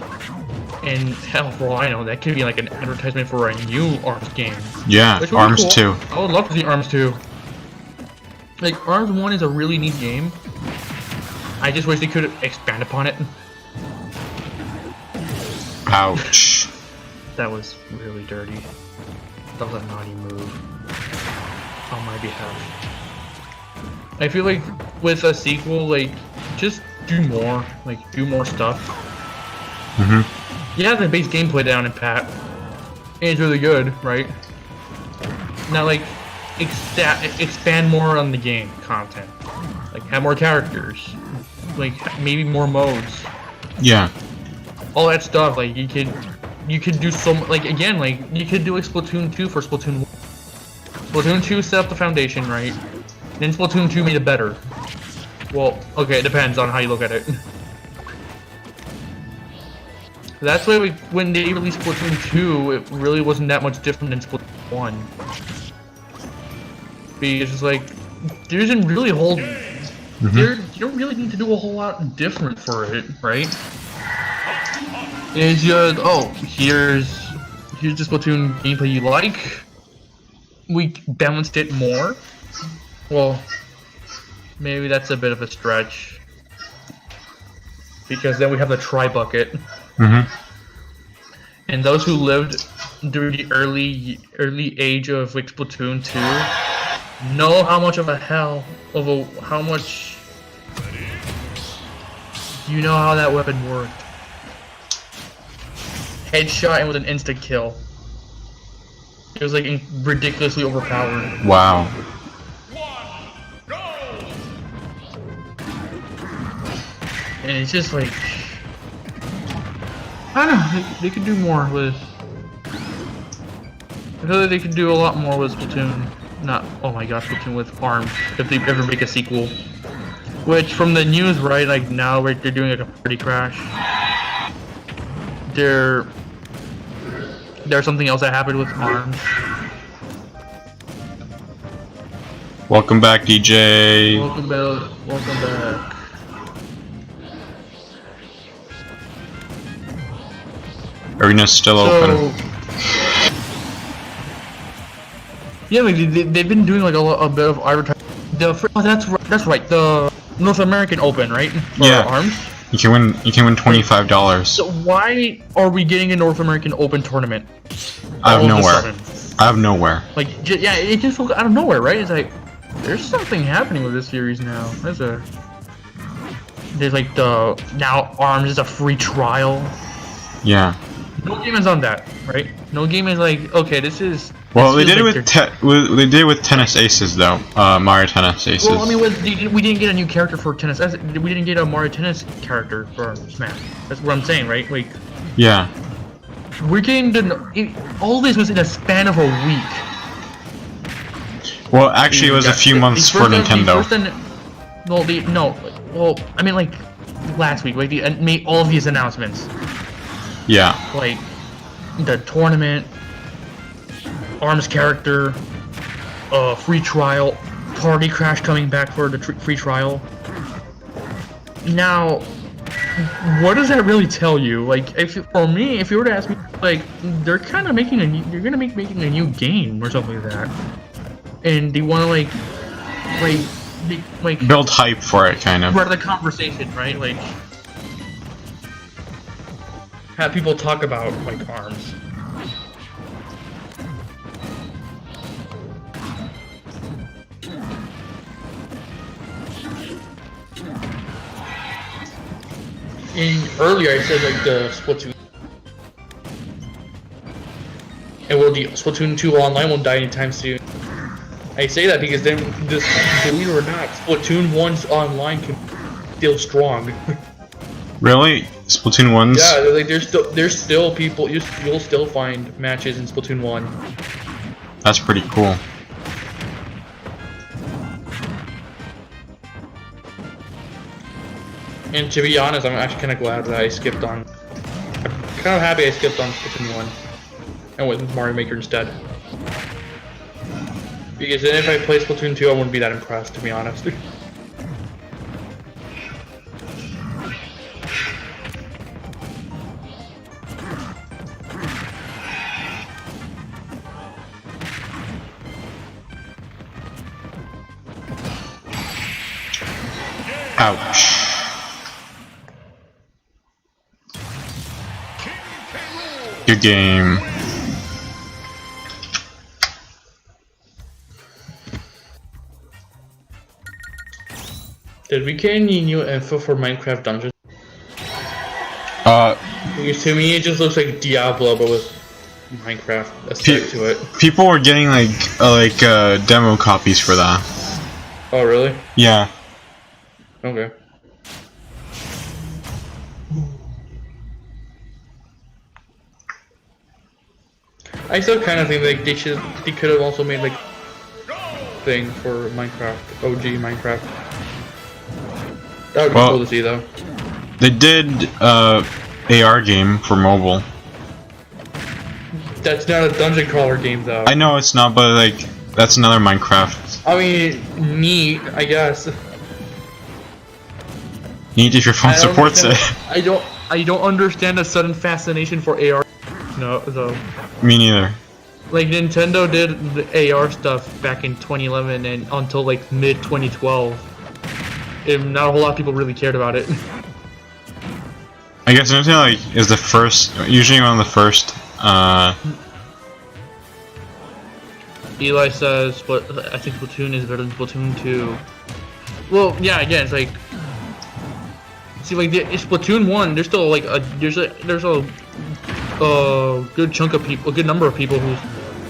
And hell, for all I know, that could be like an advertisement for a new ARMS game. Yeah, ARMS cool. 2. I would love to see ARMS 2. Like, ARMS 1 is a really neat game. I just wish they could expand upon it. Ouch. That was really dirty. That was a naughty move. On my behalf. I feel like with a sequel, like, just do more. Like, do more stuff. Mm-hmm. Yeah, the base gameplay down in pat. And it's really good, right? Now, like, expand more on the game content. Like, have more characters. like maybe more modes. Yeah. All that stuff, like you could do so like again, like you could do like Splatoon 2 for Splatoon 1. Splatoon 2 set up the foundation, right? Then Splatoon 2 made it better. Well, okay, it depends on how you look at it. That's why when they released Splatoon 2, it really wasn't that much different than Splatoon 1. Because it's like, there isn't really a whole... You don't really need to do a whole lot different for it, right? It's just, oh, here's the Splatoon gameplay you like. We balanced it more. Well, maybe that's a bit of a stretch. Because then we have the tri-bucket. And those who lived during the early age of like Splatoon 2 know how much of a how much you know how that weapon worked. Headshot and with an instant kill. It was like ridiculously overpowered. Wow. And it's just like, I don't know, they could do more with... I feel like they could do a lot more with Splatoon. Not, oh my gosh, Splatoon with ARMS, if they ever make a sequel. Which, from the news, right, like now they're doing like a party crash. There's something else that happened with ARMS. Welcome back, DJ. Welcome back. Arena's still open. Yeah, like they've been doing like a bit of advertising. Oh, that's right. The North American Open, right? For ARMS. You can win $25. So why are we getting a North American Open tournament? Out of nowhere. Like, yeah, it just out of nowhere, right? It's like there's something happening with this series now. There's like now ARMS is a free trial. Yeah. No game is on that, right? No game is like, okay, this is. Well, they did it with Tennis Aces though. Mario Tennis Aces. Well, I mean, we didn't get a new character for Tennis. We didn't get a Mario Tennis character for Smash. That's what I'm saying, right? Like. Yeah. We're getting all this was in a span of a week. Well, actually, it was a few months for Nintendo. Well, I mean, like last week, like they made all of these announcements. Yeah. Like the tournament, ARMS character, free trial, party crash coming back for the free trial. Now, what does that really tell you? Like, for me, if you were to ask me, like, they're kind of making you're gonna making a new game or something like that, and they want to like build hype for it, kind of. Part of the conversation, right? Like, have people talk about like ARMS. Earlier I said like the Splatoon, and will the Splatoon 2 online won't die anytime soon. I say that because then, just believe it or not, Splatoon 1's online can still strong. Really? Splatoon 1's? Yeah, like there's still people, you'll still find matches in Splatoon 1. That's pretty cool. And to be honest, I'm actually kind of glad that I skipped on. I'm kind of happy I skipped on Splatoon 1 and went with Mario Maker instead. Because then if I play Splatoon 2, I wouldn't be that impressed, to be honest. Ouch. Good game. Did we get any new info for Minecraft Dungeons? Because to me it just looks like Diablo, but with Minecraft aesthetic to it. People were getting like demo copies for that. Oh really? Yeah. Okay. I still kind of think like they could have also made like thing for Minecraft, OG Minecraft. That would be cool to see though. They did AR game for mobile. That's not a dungeon crawler game though. I know it's not, but like that's another Minecraft. I mean, neat, I guess. Neat if your phone supports it. I don't understand the sudden fascination for AR. No, though. Me neither. Like Nintendo did the AR stuff back in 2011 and until like mid 2012. And not a whole lot of people really cared about it. I guess Nintendo like is the first, usually one of the first. Eli says, but I think Splatoon is better than Splatoon 2. Well, yeah, again, it's like, see, like it's Splatoon 1. There's still like there's a good chunk of people, a good number of people who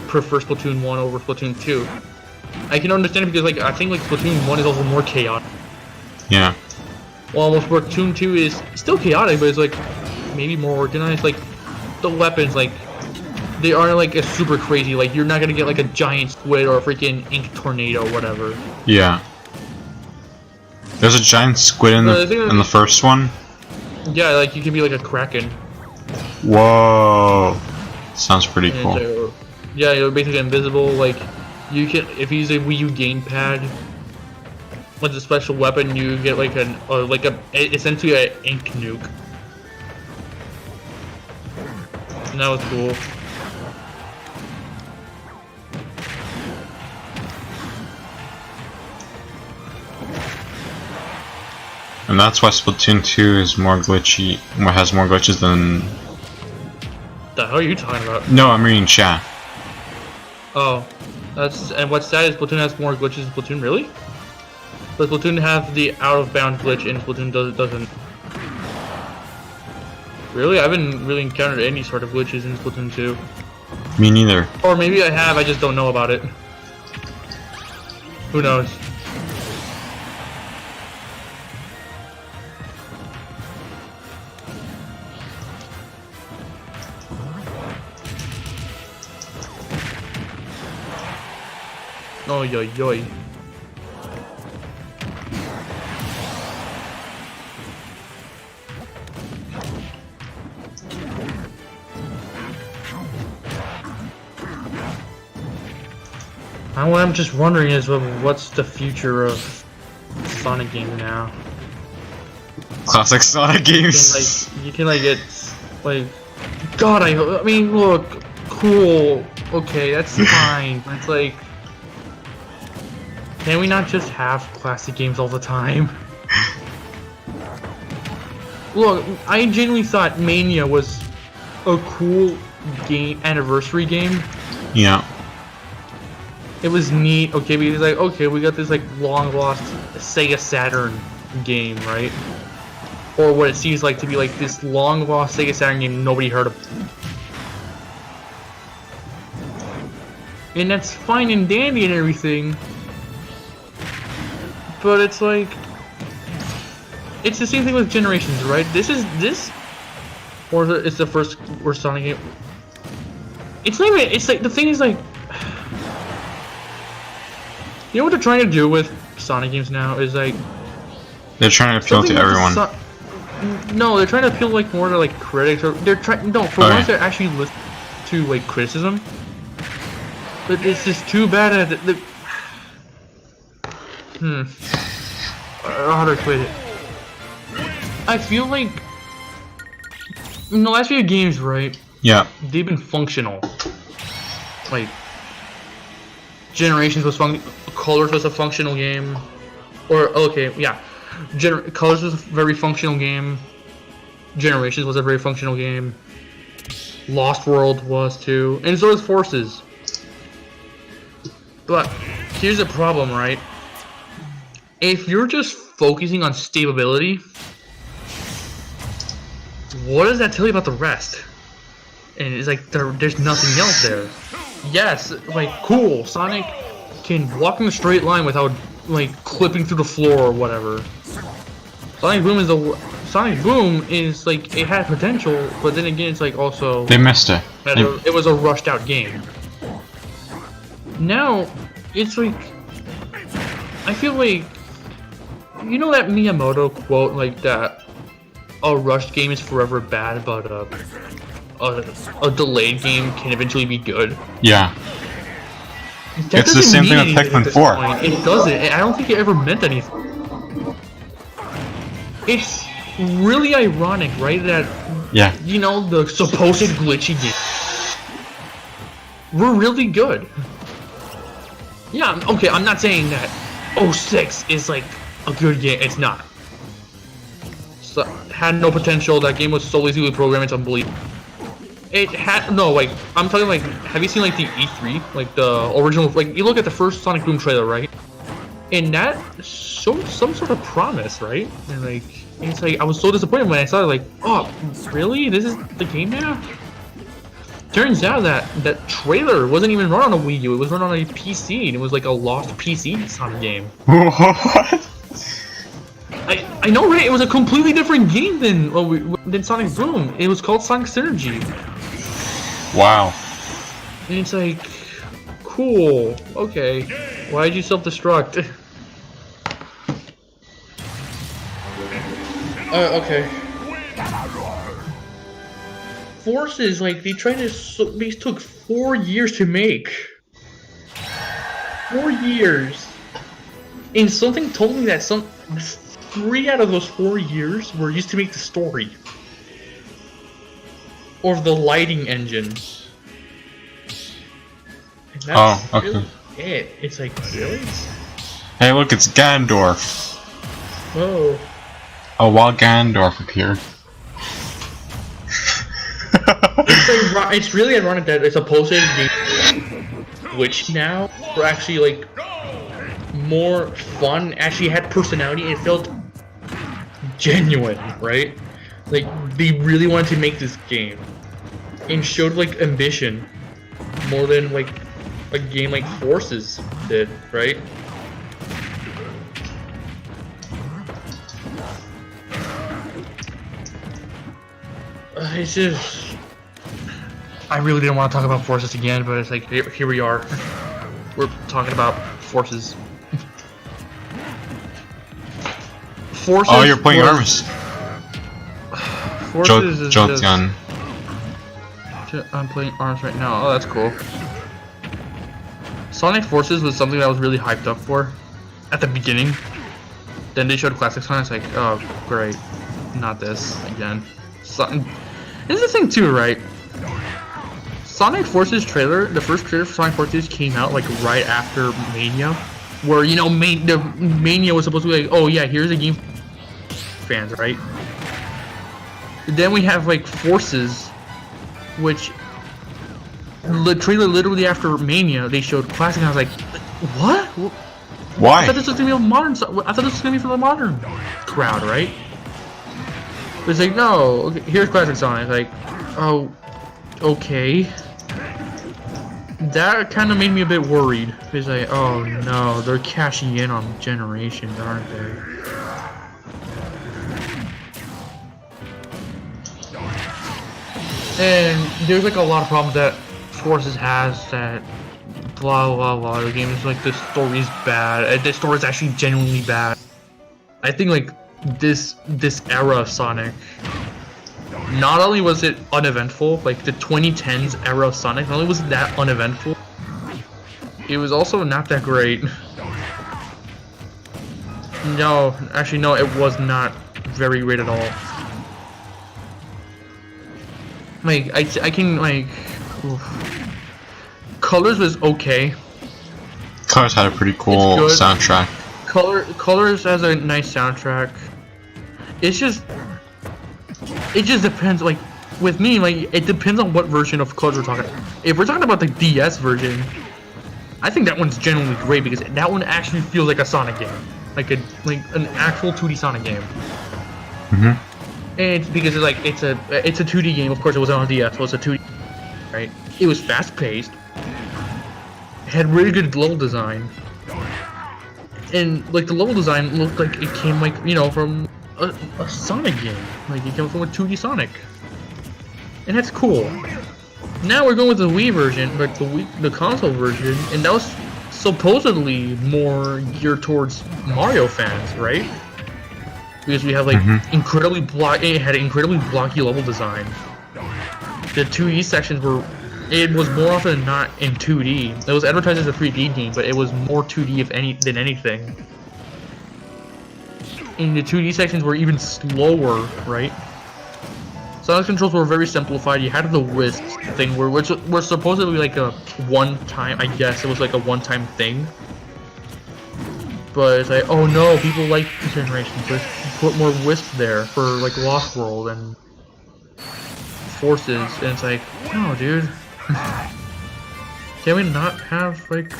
prefer Splatoon 1 over Splatoon 2. I can understand it because like I think like Splatoon 1 is also more chaotic. Yeah. Well, Splatoon 2 is still chaotic, but it's like maybe more organized. Like the weapons, like they aren't like a super crazy. Like you're not gonna get like a giant squid or a freaking ink tornado or whatever. Yeah. There's a giant squid in the first one. Yeah, like you can be like a kraken. Whoa. Sounds pretty cool. Yeah, you're basically invisible. Like you can, if you use a Wii U gamepad with a special weapon, you get like essentially an ink nuke. And that was cool. And that's why Splatoon 2 is more glitchy, has more glitches than... The hell are you talking about? No, I'm reading chat. Oh, and what's sad is Splatoon has more glitches than Splatoon, really? But Splatoon have the out of bounds glitch and Splatoon doesn't. Really? I haven't really encountered any sort of glitches in Splatoon 2. Me neither. Or maybe I have, I just don't know about it. Who knows? Oh, yoy yoy. What I'm just wondering is what's the future of Sonic games now? Classic Sonic games. You can like get like, God, I mean, look, cool, okay, that's fine. It's like, can we not just have classic games all the time? Look, I genuinely thought Mania was a cool game, anniversary game. Yeah. It was neat, okay, because like, okay, we got this like long lost Sega Saturn game, right? Or what it seems like to be like this long lost Sega Saturn game nobody heard of. And that's fine and dandy and everything. But it's like, it's the same thing with Generations, right? It's the first Sonic game. It's not even, it's like, the thing is like, you know what they're trying to do with Sonic games now is like, they're trying to appeal to everyone. No, they're trying to appeal like more to like critics, or they're trying, no, for once they're actually listening to like criticism. But it's just too bad at the I don't know how to explain it. I feel like in the last few games, right? Yeah. They've been functional. Like Generations was Colors was a functional game. Or okay, yeah. Colors was a very functional game. Generations was a very functional game. Lost World was too, and so is Forces. But here's the problem, right? If you're just focusing on stability, what does that tell you about the rest? And it's like there's nothing else there. Yes, like cool, Sonic can walk in a straight line without like clipping through the floor or whatever. Sonic Sonic Boom is like it had potential, but then again, it's like also They missed it. it was a rushed out game. Now, it's like I feel like you know that Miyamoto quote like that a rushed game is forever bad, but a delayed game can eventually be good. Yeah. That It's the same thing with anything Pikmin at this 4. point. It doesn't. I don't think it ever meant anything. It's really ironic, right? That you know the supposed glitchy games were really good. Yeah, okay. I'm not saying that 06 is like a good game. It's not. So, had no potential. That game was so easily programmed. It's unbelievable. It had no like. I'm talking like. Have you seen like the E3, like the original? Like you look at the first Sonic Boom trailer, right? And that showed some sort of promise, right? And like, it's like I was so disappointed when I saw it. Like, oh, really? This is the game now? Turns out that that trailer wasn't even run on a Wii U. It was run on a PC, and it was like a lost PC Sonic game. What? I know, right? It was a completely different game than Sonic Boom. It was called Sonic Synergy. Wow. And it's like, cool. Okay. Why'd you self-destruct? Okay. Forces, like, these took 4 years to make. 4 years. And something told me that 3 out of those 4 years were used to make the story. Or the lighting engines. And that's okay. really it. It's like, really? Hey, look, it's Ganondorf. Whoa. Oh, while Ganondorf appeared. It's really ironic that it's a pulsating game, which now were actually like more fun, actually had personality, and it felt genuine, right? Like they really wanted to make this game and showed like ambition more than like a game like Forces did, right? It's just I really didn't want to talk about Forces again, but it's like here we are. We're talking about Forces. Forces. Oh, you're playing Arms. Forces is Joke's gun. I'm playing Arms right now. Oh, that's cool. Sonic Forces was something that I was really hyped up for at the beginning. Then they showed Classic Sonic. It's like, oh, great, not this again. This is the thing too, right? Sonic Forces trailer, the first trailer for Sonic Forces came out like right after Mania, where you know the Mania was supposed to be like, oh yeah, here's a game for fans, right? Then we have like Forces, which the trailer literally after Mania they showed Classic, and I was like, what? Why? I thought this was gonna be a modern. I thought this was gonna be for the modern crowd, right? It's like, no, okay, here's Classic Sonic. Like, oh, okay. That kind of made me a bit worried. It's like, oh no, they're cashing in on generations, aren't they? And there's like a lot of problems that Forces has that blah blah blah. The game is like the story's bad. The story's actually genuinely bad. I think like this era of Sonic, not only was it uneventful, like the 2010s era of Sonic, not only was that uneventful, it was also not that great. No, actually no, it was not very great at all. Like I can like, oof. Colors was okay. Colors had a pretty cool soundtrack. Colors has a nice soundtrack. It just depends. Like with me, like it depends on what version of Colors we're talking about. If we're talking about the DS version, I think that one's genuinely great because that one actually feels like a Sonic game, like an actual 2D Sonic game. Mhm. And it's because it's a 2D game. Of course, it wasn't on DS, so it's a 2D, right? It was fast paced. It had really good level design. And like the level design looked like it came like, you know, from a Sonic game. Like you came up with 2D Sonic, and that's cool. Now we're going with the Wii version, but the console version, and that was supposedly more geared towards Mario fans, right? Because we have like it had incredibly blocky level design. The 2D sections it was more often than not in 2D. It was advertised as a 3D game, but it was more 2D than anything. And the 2D sections were even slower, right? Sonic's controls were very simplified. You had the wisp thing, which was supposedly like a one-time, I guess it was like a one-time thing. But it's like, oh no, people like the generations. Let's put more wisp there for like Lost World and Forces. And it's like, no, dude. Can we not have like?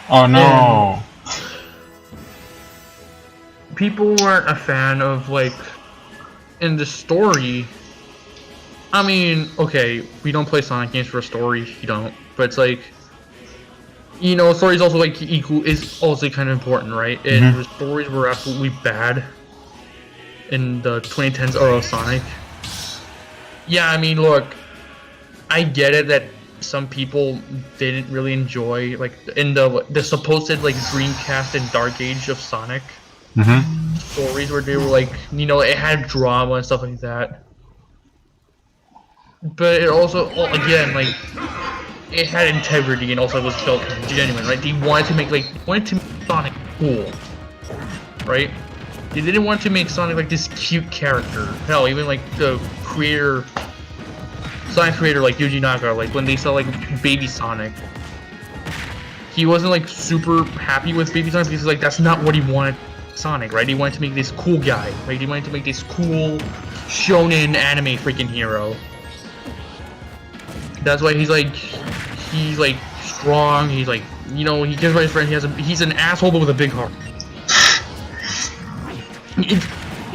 Oh no. People weren't a fan of like in the story. I mean, okay, we don't play Sonic games for a story, you don't. But it's like, you know, story is also like is also kind of important, right? And the stories were absolutely bad in the 2010s era of Sonic. Yeah, I mean, look, I get it that some people didn't really enjoy like in the supposed like Dreamcast and Dark Age of Sonic stories where they were like, you know, it had drama and stuff like that. But it also, again, like, it had integrity and also was felt genuine, right? They wanted to make Sonic cool, right? They didn't want to make Sonic like this cute character. Hell, even like the Sonic creator like Yuji Naka, like when they saw like Baby Sonic, he wasn't like super happy with Baby Sonic because like that's not what he wanted Sonic, right? He wanted to make this cool guy, right? He wanted to make this cool shonen anime freaking hero. That's why he's like strong. He's like, you know, he cares about his friend. He's an asshole but with a big heart.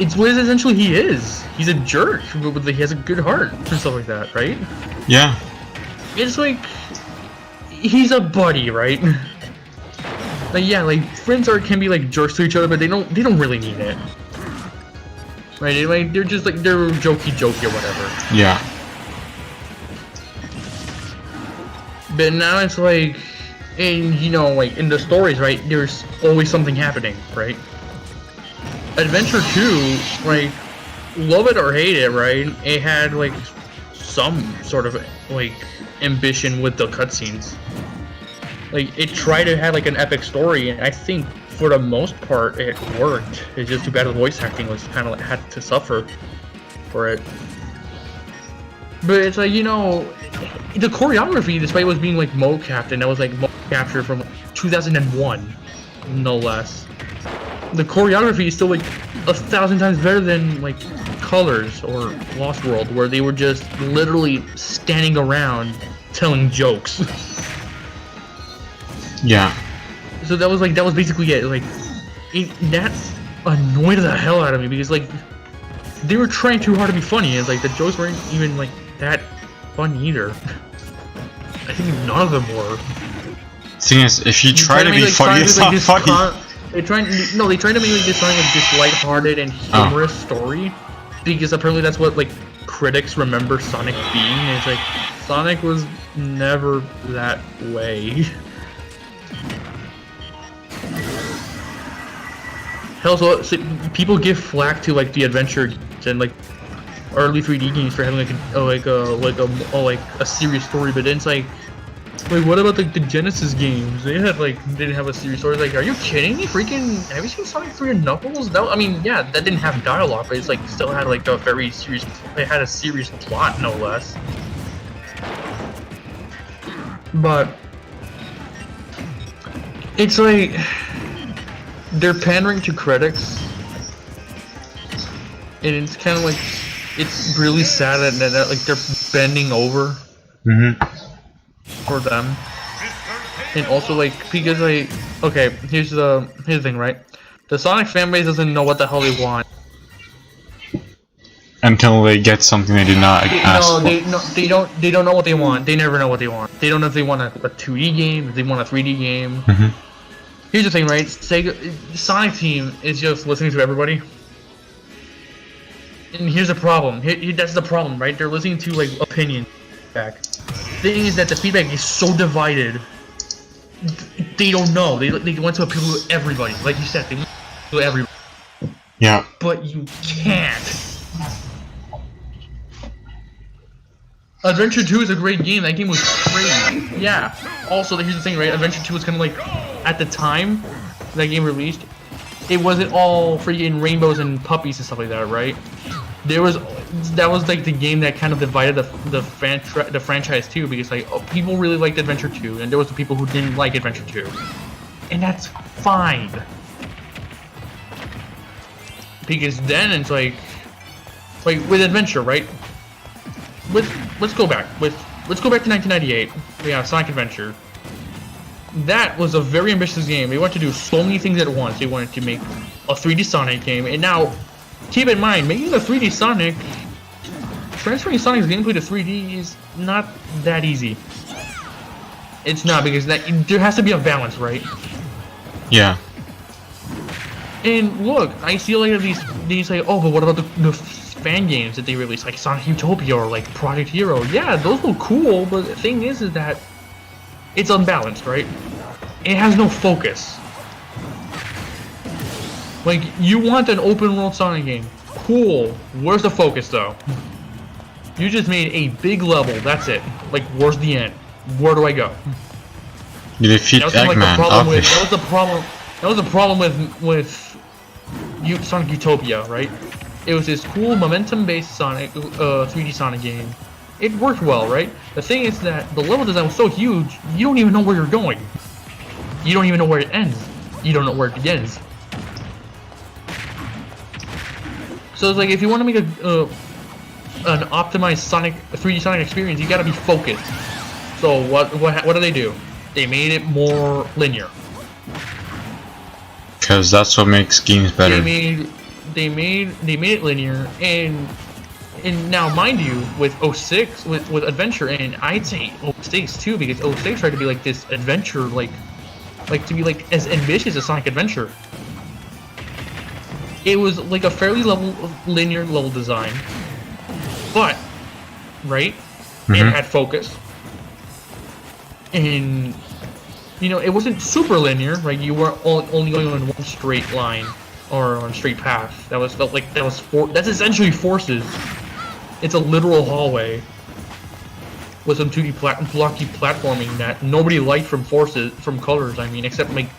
It's what essentially he is. He's a jerk, but he has a good heart and stuff like that, right? Yeah. It's like he's a buddy, right? Like yeah, like friends can be like jerks to each other, but they don't really need it, right? They're just like they're jokey or whatever. Yeah. But now it's like, and you know, like in the stories, right? There's always something happening, right? Adventure 2, like, love it or hate it, right? It had like some sort of like ambition with the cutscenes. Like it tried to have like an epic story, and I think for the most part it worked. It's just too bad the voice acting was kind of like, had to suffer for it. But it's like, you know, the choreography, despite it was being like mo-capped, and that was like mo-capture from 2001, no less. The choreography is still like 1,000 times better than like Colors or Lost World, where they were just literally standing around telling jokes. Yeah. So that was basically it. Like, that annoyed the hell out of me because like they were trying too hard to be funny, and like the jokes weren't even like that fun either. I think none of them were. Thing is, if you try to be funny, it's not funny. They tried to make like this something like this lighthearted and humorous story, because apparently that's what like critics remember Sonic being. And it's like Sonic was never that way. Hell, so people give flack to like the adventure and like early 3D games for having like a serious story, but then it's like what about like the Genesis games? They didn't have a serious story. Like, are you kidding me? Freaking, have you seen Sonic 3 and Knuckles? That, I mean, yeah, that didn't have dialogue, but it's like still had like a very serious. It had a serious plot, no less. But it's like they're pandering to critics, and it's kind of like it's really sad that like they're bending over for them. And also like because like okay, here's the thing, right? The Sonic fanbase doesn't know what the hell they want until they get something they did not ask for. They don't know what they want. They never know what they want. They don't know if they want a 2D game, if they want a 3D game. Here's the thing, right? Sega, Sonic Team is just listening to everybody. And here's the problem. That's the problem, right? They're listening to like opinion feedback. Thing is that the feedback is so divided. They don't know. They want to appeal to everybody, like you said. They want to appeal to everybody. Yeah. But you can't. Adventure 2 is a great game. That game was great. Yeah. Also, here's the thing, right? Adventure 2 was kind of like, at the time that game released, it wasn't all freaking rainbows and puppies and stuff like that, right? That was like the game that kind of divided the franchise too, because like people really liked Adventure 2, and there was the people who didn't like Adventure 2, and that's fine. Because then it's like with Adventure, right? Let's go back to 1998. We have Sonic Adventure. That was a very ambitious game. They wanted to do so many things at once. They wanted to make a 3D Sonic game, and now, keep in mind, making a 3D Sonic, transferring Sonic's gameplay to 3D is not that easy. It's not, because there has to be a balance, right? Yeah. And look, I see like these like, oh, but what about the fan games that they release, like Sonic Utopia or like Project Hero? Yeah, those look cool, but the thing is that it's unbalanced, right? It has no focus. Like, you want an open world Sonic game. Cool. Where's the focus though? You just made a big level, that's it. Like, where's the end? Where do I go? You defeat Eggman. That was the problem with Sonic Utopia, right? It was this cool momentum-based Sonic, 3D Sonic game. It worked well, right? The thing is that the level design was so huge, you don't even know where you're going. You don't even know where it ends. You don't know where it begins. So it's like, if you want to make an optimized 3D Sonic experience, you gotta be focused. So what do? They made it more linear. Because that's what makes games better. They made it linear, and now mind you, with 06, with Adventure, and I'd say 06 too, because 06 tried to be like this adventure, like to be like as ambitious as Sonic Adventure. It was like a fairly linear level design, but right, it had focus, and you know, it wasn't super linear, right? You were only going on one straight line or on a straight path. That's essentially Forces. It's a literal hallway with some 2D blocky platforming that nobody liked from Colors. I mean, except like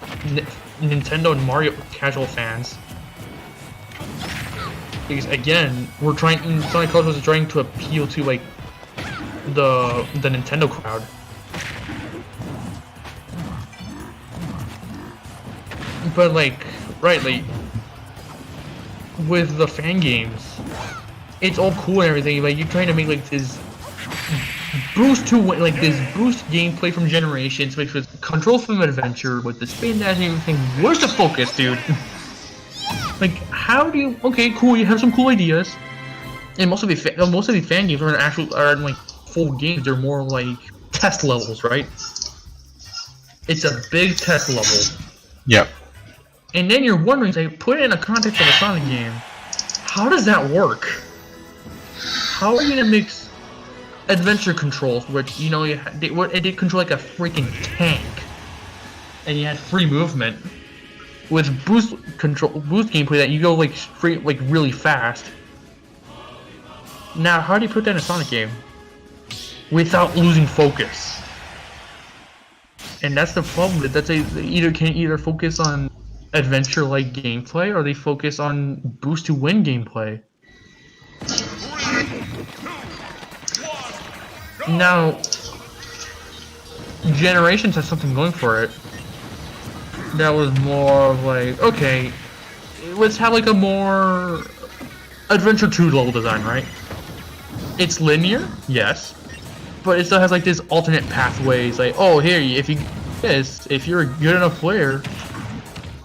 Nintendo and Mario casual fans. Because again, Sonic Colors was trying to appeal to like the Nintendo crowd. But like, right, like with the fan games, it's all cool and everything. Like, you're trying to make like this boost gameplay from Generations, which was control from Adventure with the spin dash and everything. Where's the focus, dude? Like, how do you? Okay, cool. You have some cool ideas, and most of the fan games aren't like full games. They're more like test levels, right? It's a big test level. Yep. And then you're wondering, like, put it in a context of a Sonic game, how does that work? How are you gonna mix adventure controls, which, you know, it did control like a freaking tank, and you had free movement, with boost gameplay that you go like straight, like really fast. Now, how do you put that in a Sonic game without losing focus? And that's the problem. They either focus on adventure-like gameplay, or they focus on boost to win gameplay. Now, Generations has something going for it. That was more of like, okay, let's have like a more Adventure 2 level design, right? It's linear, yes, but it still has like this alternate pathways. Like, oh, here, if you're a good enough player,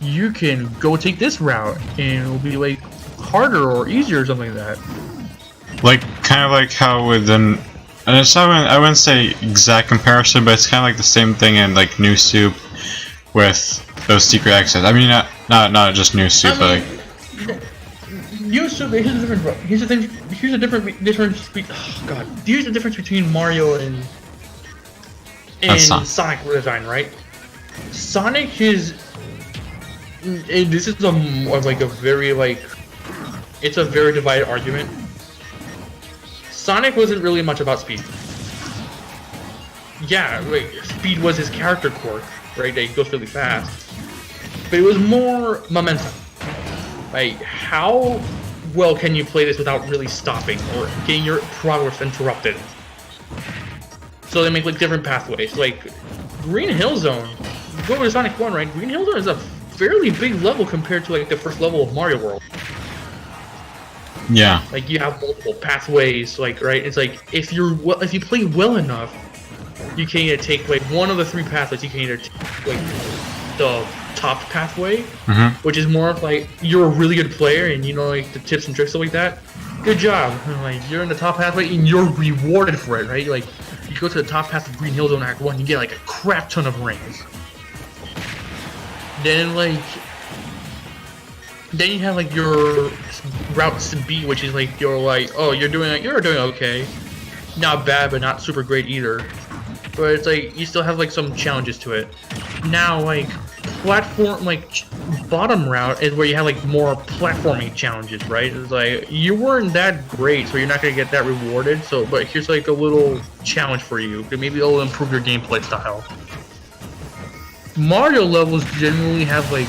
you can go take this route, and it'll be like harder or easier or something like that. Like, kind of like how within, and it's not, I wouldn't say exact comparison, but it's kind of like the same thing in like New Soup with those secret exits. I mean, not just new soup, but like. New Soup. Here's the difference, bro. Here's the thing. Here's the difference between. Oh God. Here's the difference between Mario and Sonic redesign, right? Sonic is. This is like a very like. It's a very divided argument. Sonic wasn't really much about speed. Yeah, like, speed was his character quirk, right? That he goes really fast. But it was more momentum. Like, how well can you play this without really stopping or getting your progress interrupted? So they make like different pathways. Like Green Hill Zone, go to Sonic 1, right? Green Hill Zone is a fairly big level compared to like the first level of Mario World. Yeah. Like you have multiple pathways, like right? It's like if you play well enough, you can either take like one of the three pathways. You can either take like the top pathway, which is more of like you're a really good player and you know like the tips and tricks stuff like that. Good job. And, like you're in the top pathway and you're rewarded for it, right? Like you go to the top path of Green Hill Zone Act 1, you get like a crap ton of rings. Then you have like your routes to beat, which is like you're like, oh, you're doing okay, not bad but not super great either. But it's like you still have like some challenges to it. Now like platform like bottom route is where you have like more platforming challenges, right? It's like you weren't that great, so you're not gonna get that rewarded. So, but here's like a little challenge for you. Maybe it'll improve your gameplay style. Mario levels generally have like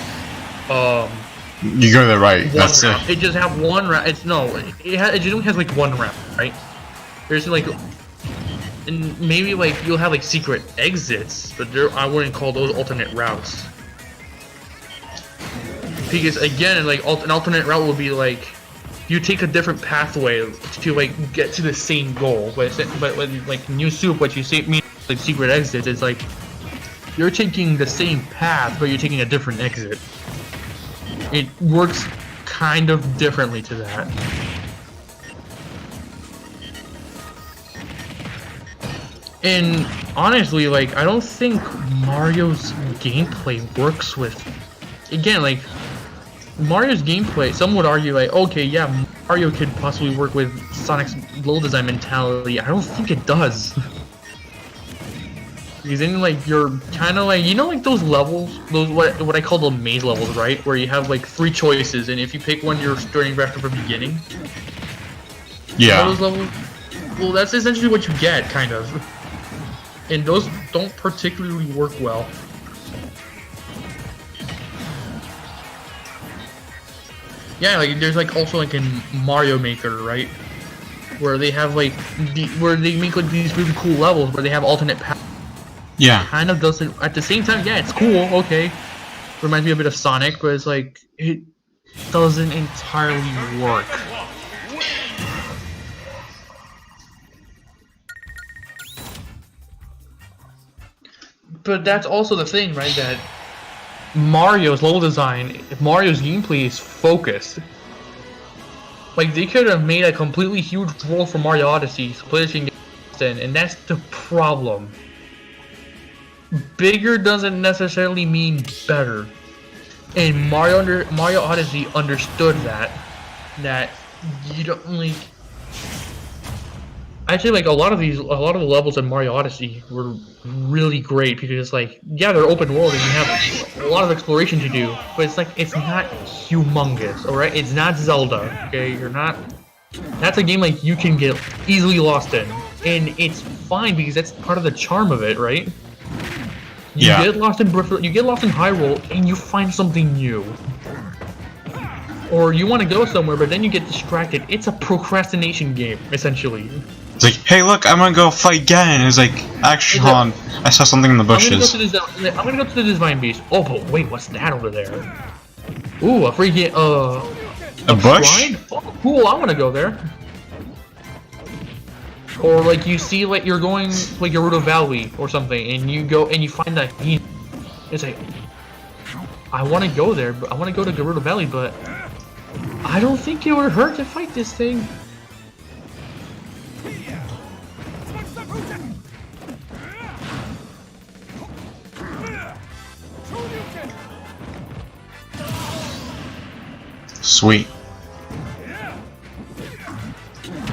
you go to the right. That's it. It just have one route. It generally has like one route, right? There's like. And maybe like you'll have like secret exits, but I wouldn't call those alternate routes. Because again, like an alternate route would be like you take a different pathway to like get to the same goal. But with like New Soup, what you say mean like secret exits, it's like you're taking the same path, but you're taking a different exit. It works kind of differently to that. And honestly, like, I don't think Mario's gameplay works with... Again, like, Mario's gameplay, some would argue, like, okay, yeah, Mario could possibly work with Sonic's level design mentality. I don't think it does. Because then, like, you're kind of like, you know, like those levels, those what I call the maze levels, right? Where you have, like, 3 choices, and if you pick one, you're starting back from the beginning. Yeah. Those levels? Well, that's essentially what you get, kind of. And those don't particularly work well. Yeah, like there's like also like in Mario Maker, right? Where they have like where they make like these really cool levels where they have alternate paths. Yeah. Kind of doesn't at the same time. Yeah, it's cool. Okay, reminds me a bit of Sonic, but it's like it doesn't entirely work. But that's also the thing, right? That Mario's level design, Mario's gameplay is focused. Like they could have made a completely huge world for Mario Odyssey, so players can get in, and that's the problem. Bigger doesn't necessarily mean better, and Mario Odyssey understood that you don't like. Actually, like a lot of the levels in Mario Odyssey were really great because it's like, yeah, they're open world and you have a lot of exploration to do, but it's like it's not humongous, all right? It's not Zelda, okay? You're not. That's a game like you can get easily lost in, and it's fine because that's part of the charm of it, right? You get lost in Hyrule and you find something new. Or you want to go somewhere, but then you get distracted. It's a procrastination game, essentially. It's like, hey, look, I'm gonna go fight Ganon. It's like, actually, hold on, I saw something in the bushes. I'm gonna go to the Divine Beast. Oh, but wait, what's that over there? Ooh, a freaking a bush? Shrine? Oh, cool, I want to go there. Or like you see, like you're going like Gerudo Valley or something, and you go and you find that. It's like, I want to go there, but I want to go to Gerudo Valley, but I don't think it would hurt to fight this thing. Sweet.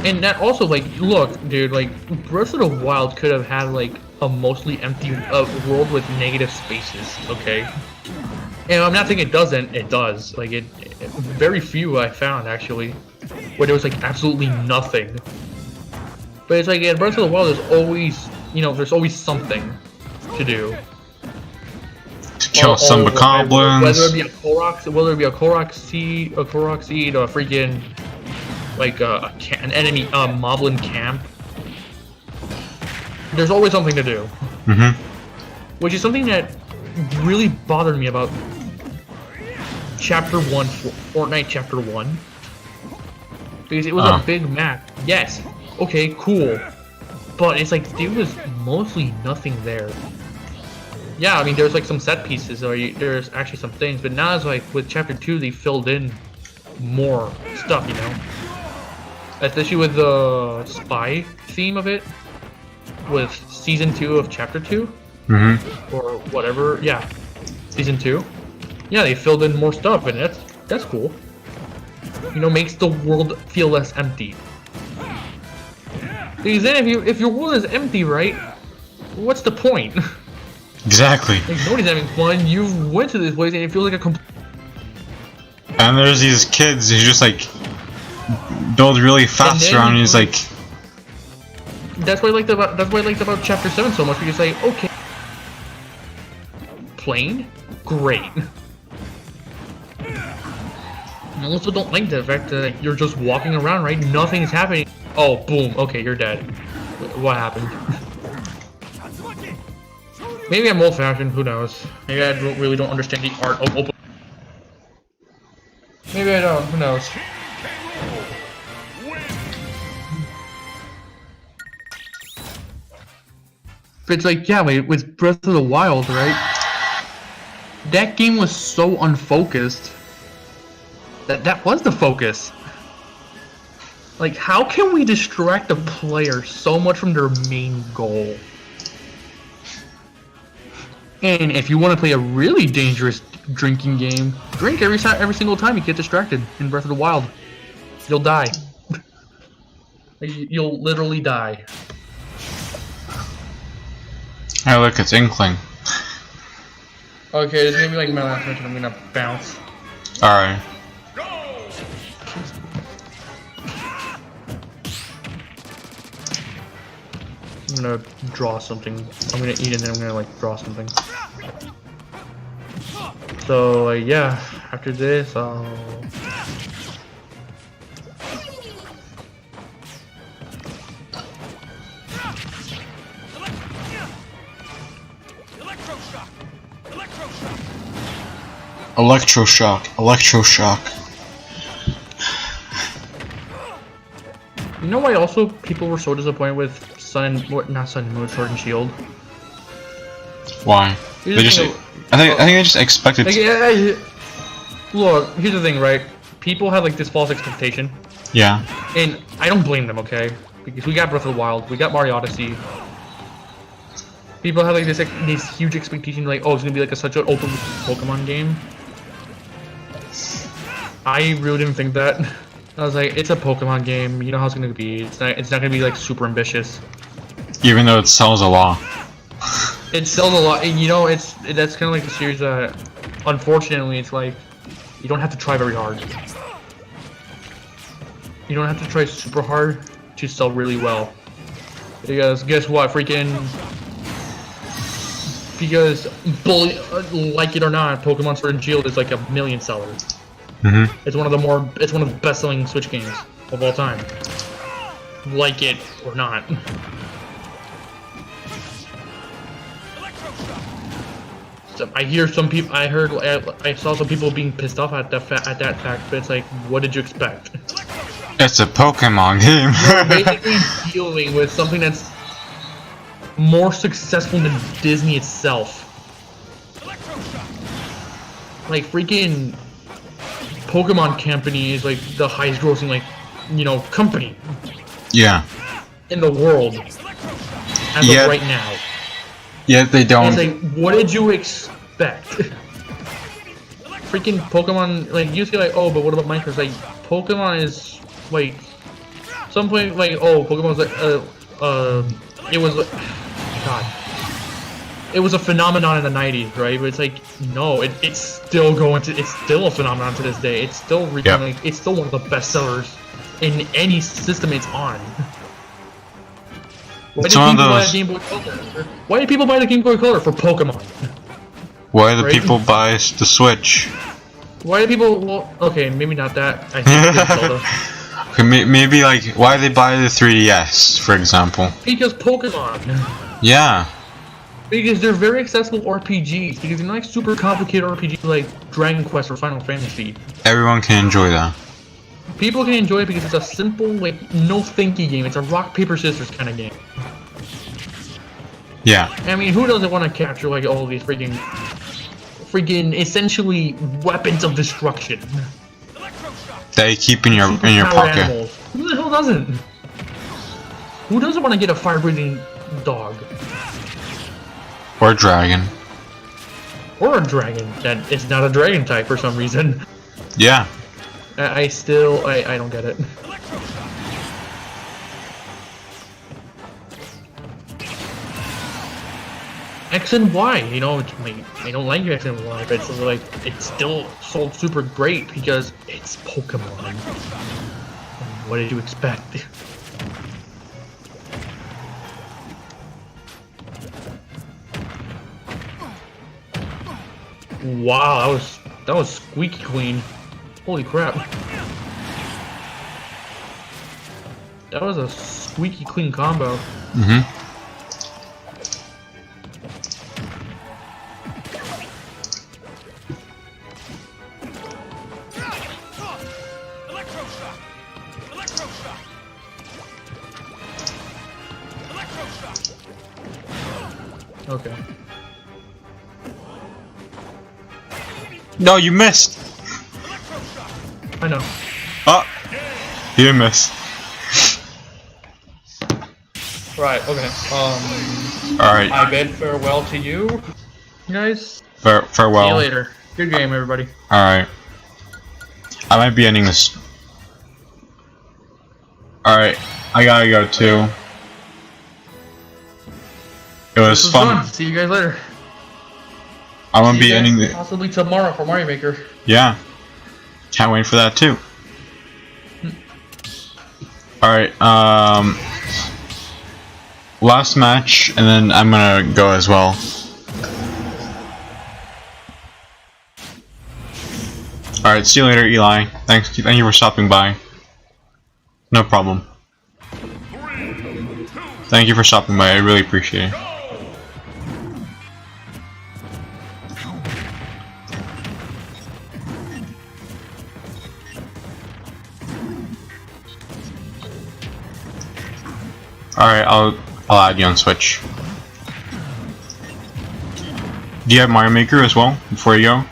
And that also, like, look, dude, like, Breath of the Wild could have had, like, a mostly empty world with negative spaces, okay? And I'm not saying it doesn't, it does. Like, very few I found, actually, where there was, like, absolutely nothing. But it's like, in Breath of the Wild, there's always, you know, there's always something to do. To kill some goblins. Whether it be a Korok seed, or a freaking, like, an enemy, moblin camp. There's always something to do. Mm-hmm. Which is something that really bothered me about Chapter 1, Fortnite Chapter 1. Because it was a big map. Yes, okay, cool. But it's like, there was mostly nothing there. Yeah, I mean, there's like some set pieces, or there's actually some things, but now it's like, with Chapter 2, they filled in more stuff, you know? Especially with the spy theme of it, with Season 2 of Chapter 2, or whatever, yeah, Season 2. Yeah, they filled in more stuff, and that's cool. You know, makes the world feel less empty. Because then if your world is empty, right, what's the point? Exactly. Like, nobody's having fun, you went to this place and it feels like a and there's these kids who just like build really fast around, and he's like, that's what I liked about Chapter 7 so much, because like, okay, plane, great. I also don't like the fact that you're just walking around, right? Nothing's happening. Oh, boom. Okay, you're dead. What happened? Maybe I'm old-fashioned. Who knows? Maybe I really don't understand the art of open. Maybe I don't. Who knows? But it's like, yeah, with Breath of the Wild, right? That game was so unfocused. That was the focus. Like, how can we distract the player so much from their main goal? And if you want to play a really dangerous drinking game, drink every single time you get distracted in Breath of the Wild. You'll die. You'll literally die. hey look, it's Inkling. Okay, this is gonna be like my last mission. I'm gonna bounce. Alright. I'm gonna draw something. I'm gonna eat and then I'm gonna like draw something. So yeah, after this I'll... Electroshock. You know why also people were so disappointed with not Sun and Moon, Sword and Shield? Why? They just, I think they just expected. Look, here's the thing, right? People have like this false expectation. Yeah. And I don't blame them, okay? Because we got Breath of the Wild, we got Mario Odyssey. People have like this huge expectation, like, oh, it's gonna be like such an open Pokemon game. I really didn't think that. I was like, it's a Pokemon game. You know how it's gonna be. It's not gonna be like super ambitious. Even though it sells a lot. It sells a lot. And, you know, that's kind of like the series that, unfortunately, it's like you don't have to try very hard. You don't have to try super hard to sell really well. Because guess what, freaking. Because like it or not, Pokemon Sword and Shield is like a million seller. It's one of the best-selling Switch games of all time. Like it or not. So I saw some people being pissed off at that fact, but it's like, what did you expect? It's a Pokemon game. You're basically dealing with something that's more successful than Disney itself. Like freaking Pokemon Company is like the highest grossing, like, you know, company. Yeah. In the world. As of right now. Yet they don't. It's like, what did you expect? freaking Pokemon, like, you say like, oh, but what about Minecraft? Like, Pokemon is, like, some point, like, oh, Pokemon's like, it was, God. It was a phenomenon in the 90s, right? But it's like, no, it's still it's still a phenomenon to this day. It's still reaching, like, it's still one of the best sellers in any system it's on. Why do people buy a Game Boy Color? Why do people buy the Game Boy Color? For Pokemon. Why do people buy the Switch? Why do people? Well, okay, maybe not that. I think Zelda. Okay, maybe like why do they buy the 3DS, for example? Because Pokemon. Yeah. Because they're very accessible RPGs. Because they're not like super complicated RPGs like Dragon Quest or Final Fantasy. Everyone can enjoy that. People can enjoy it because it's a simple, like, no thinky game. It's a rock paper scissors kind of game. Yeah. I mean, who doesn't want to capture like all these freaking essentially weapons of destruction that you keep in your pocket? Animals. Who the hell doesn't? Who doesn't want to get a fire-breathing dog? Or dragon. Or a dragon that is not a dragon type for some reason. Yeah. I don't get it. X and Y, you know, I don't like X and Y, but it's like it's still sold super great because it's Pokemon. What did you expect? Wow, that was squeaky clean. Holy crap. That was a squeaky clean combo. Mm-hmm. Okay. No, you missed! I know. Oh! You missed. Right, okay. Alright. I bid farewell to you guys. Farewell. See you later. Good game, everybody. Alright. I might be ending this. Alright, I gotta go too. It was fun. See you guys later. I'm gonna be ending the. Possibly tomorrow for Mario Maker. Yeah. Can't wait for that too. Alright, last match, and then I'm gonna go as well. Alright, see you later, Eli. Thank you for stopping by. No problem. Thank you for stopping by, I really appreciate it. Alright, I'll add you on Switch. Do you have Mario Maker as well, before you go?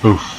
Oof.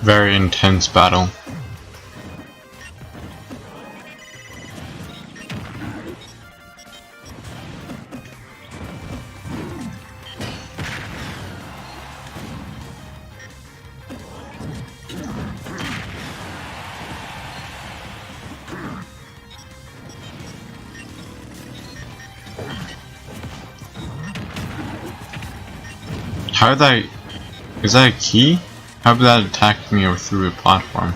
Very intense battle. How did that... Is that a key? How did that attack me or through a platform?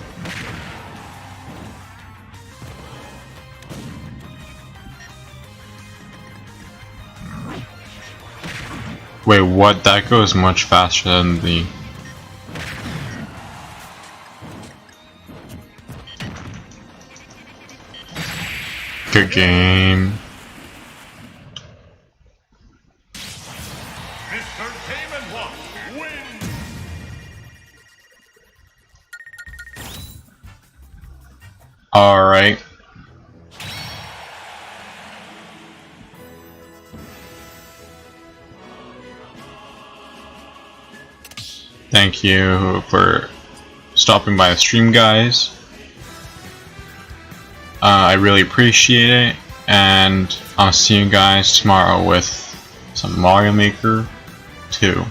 Wait, what? That goes much faster than the... Good game. Mr. Game and Watch wins. Alright. Thank you for stopping by the stream, guys. I really appreciate it, and I'll see you guys tomorrow with some Mario Maker 2.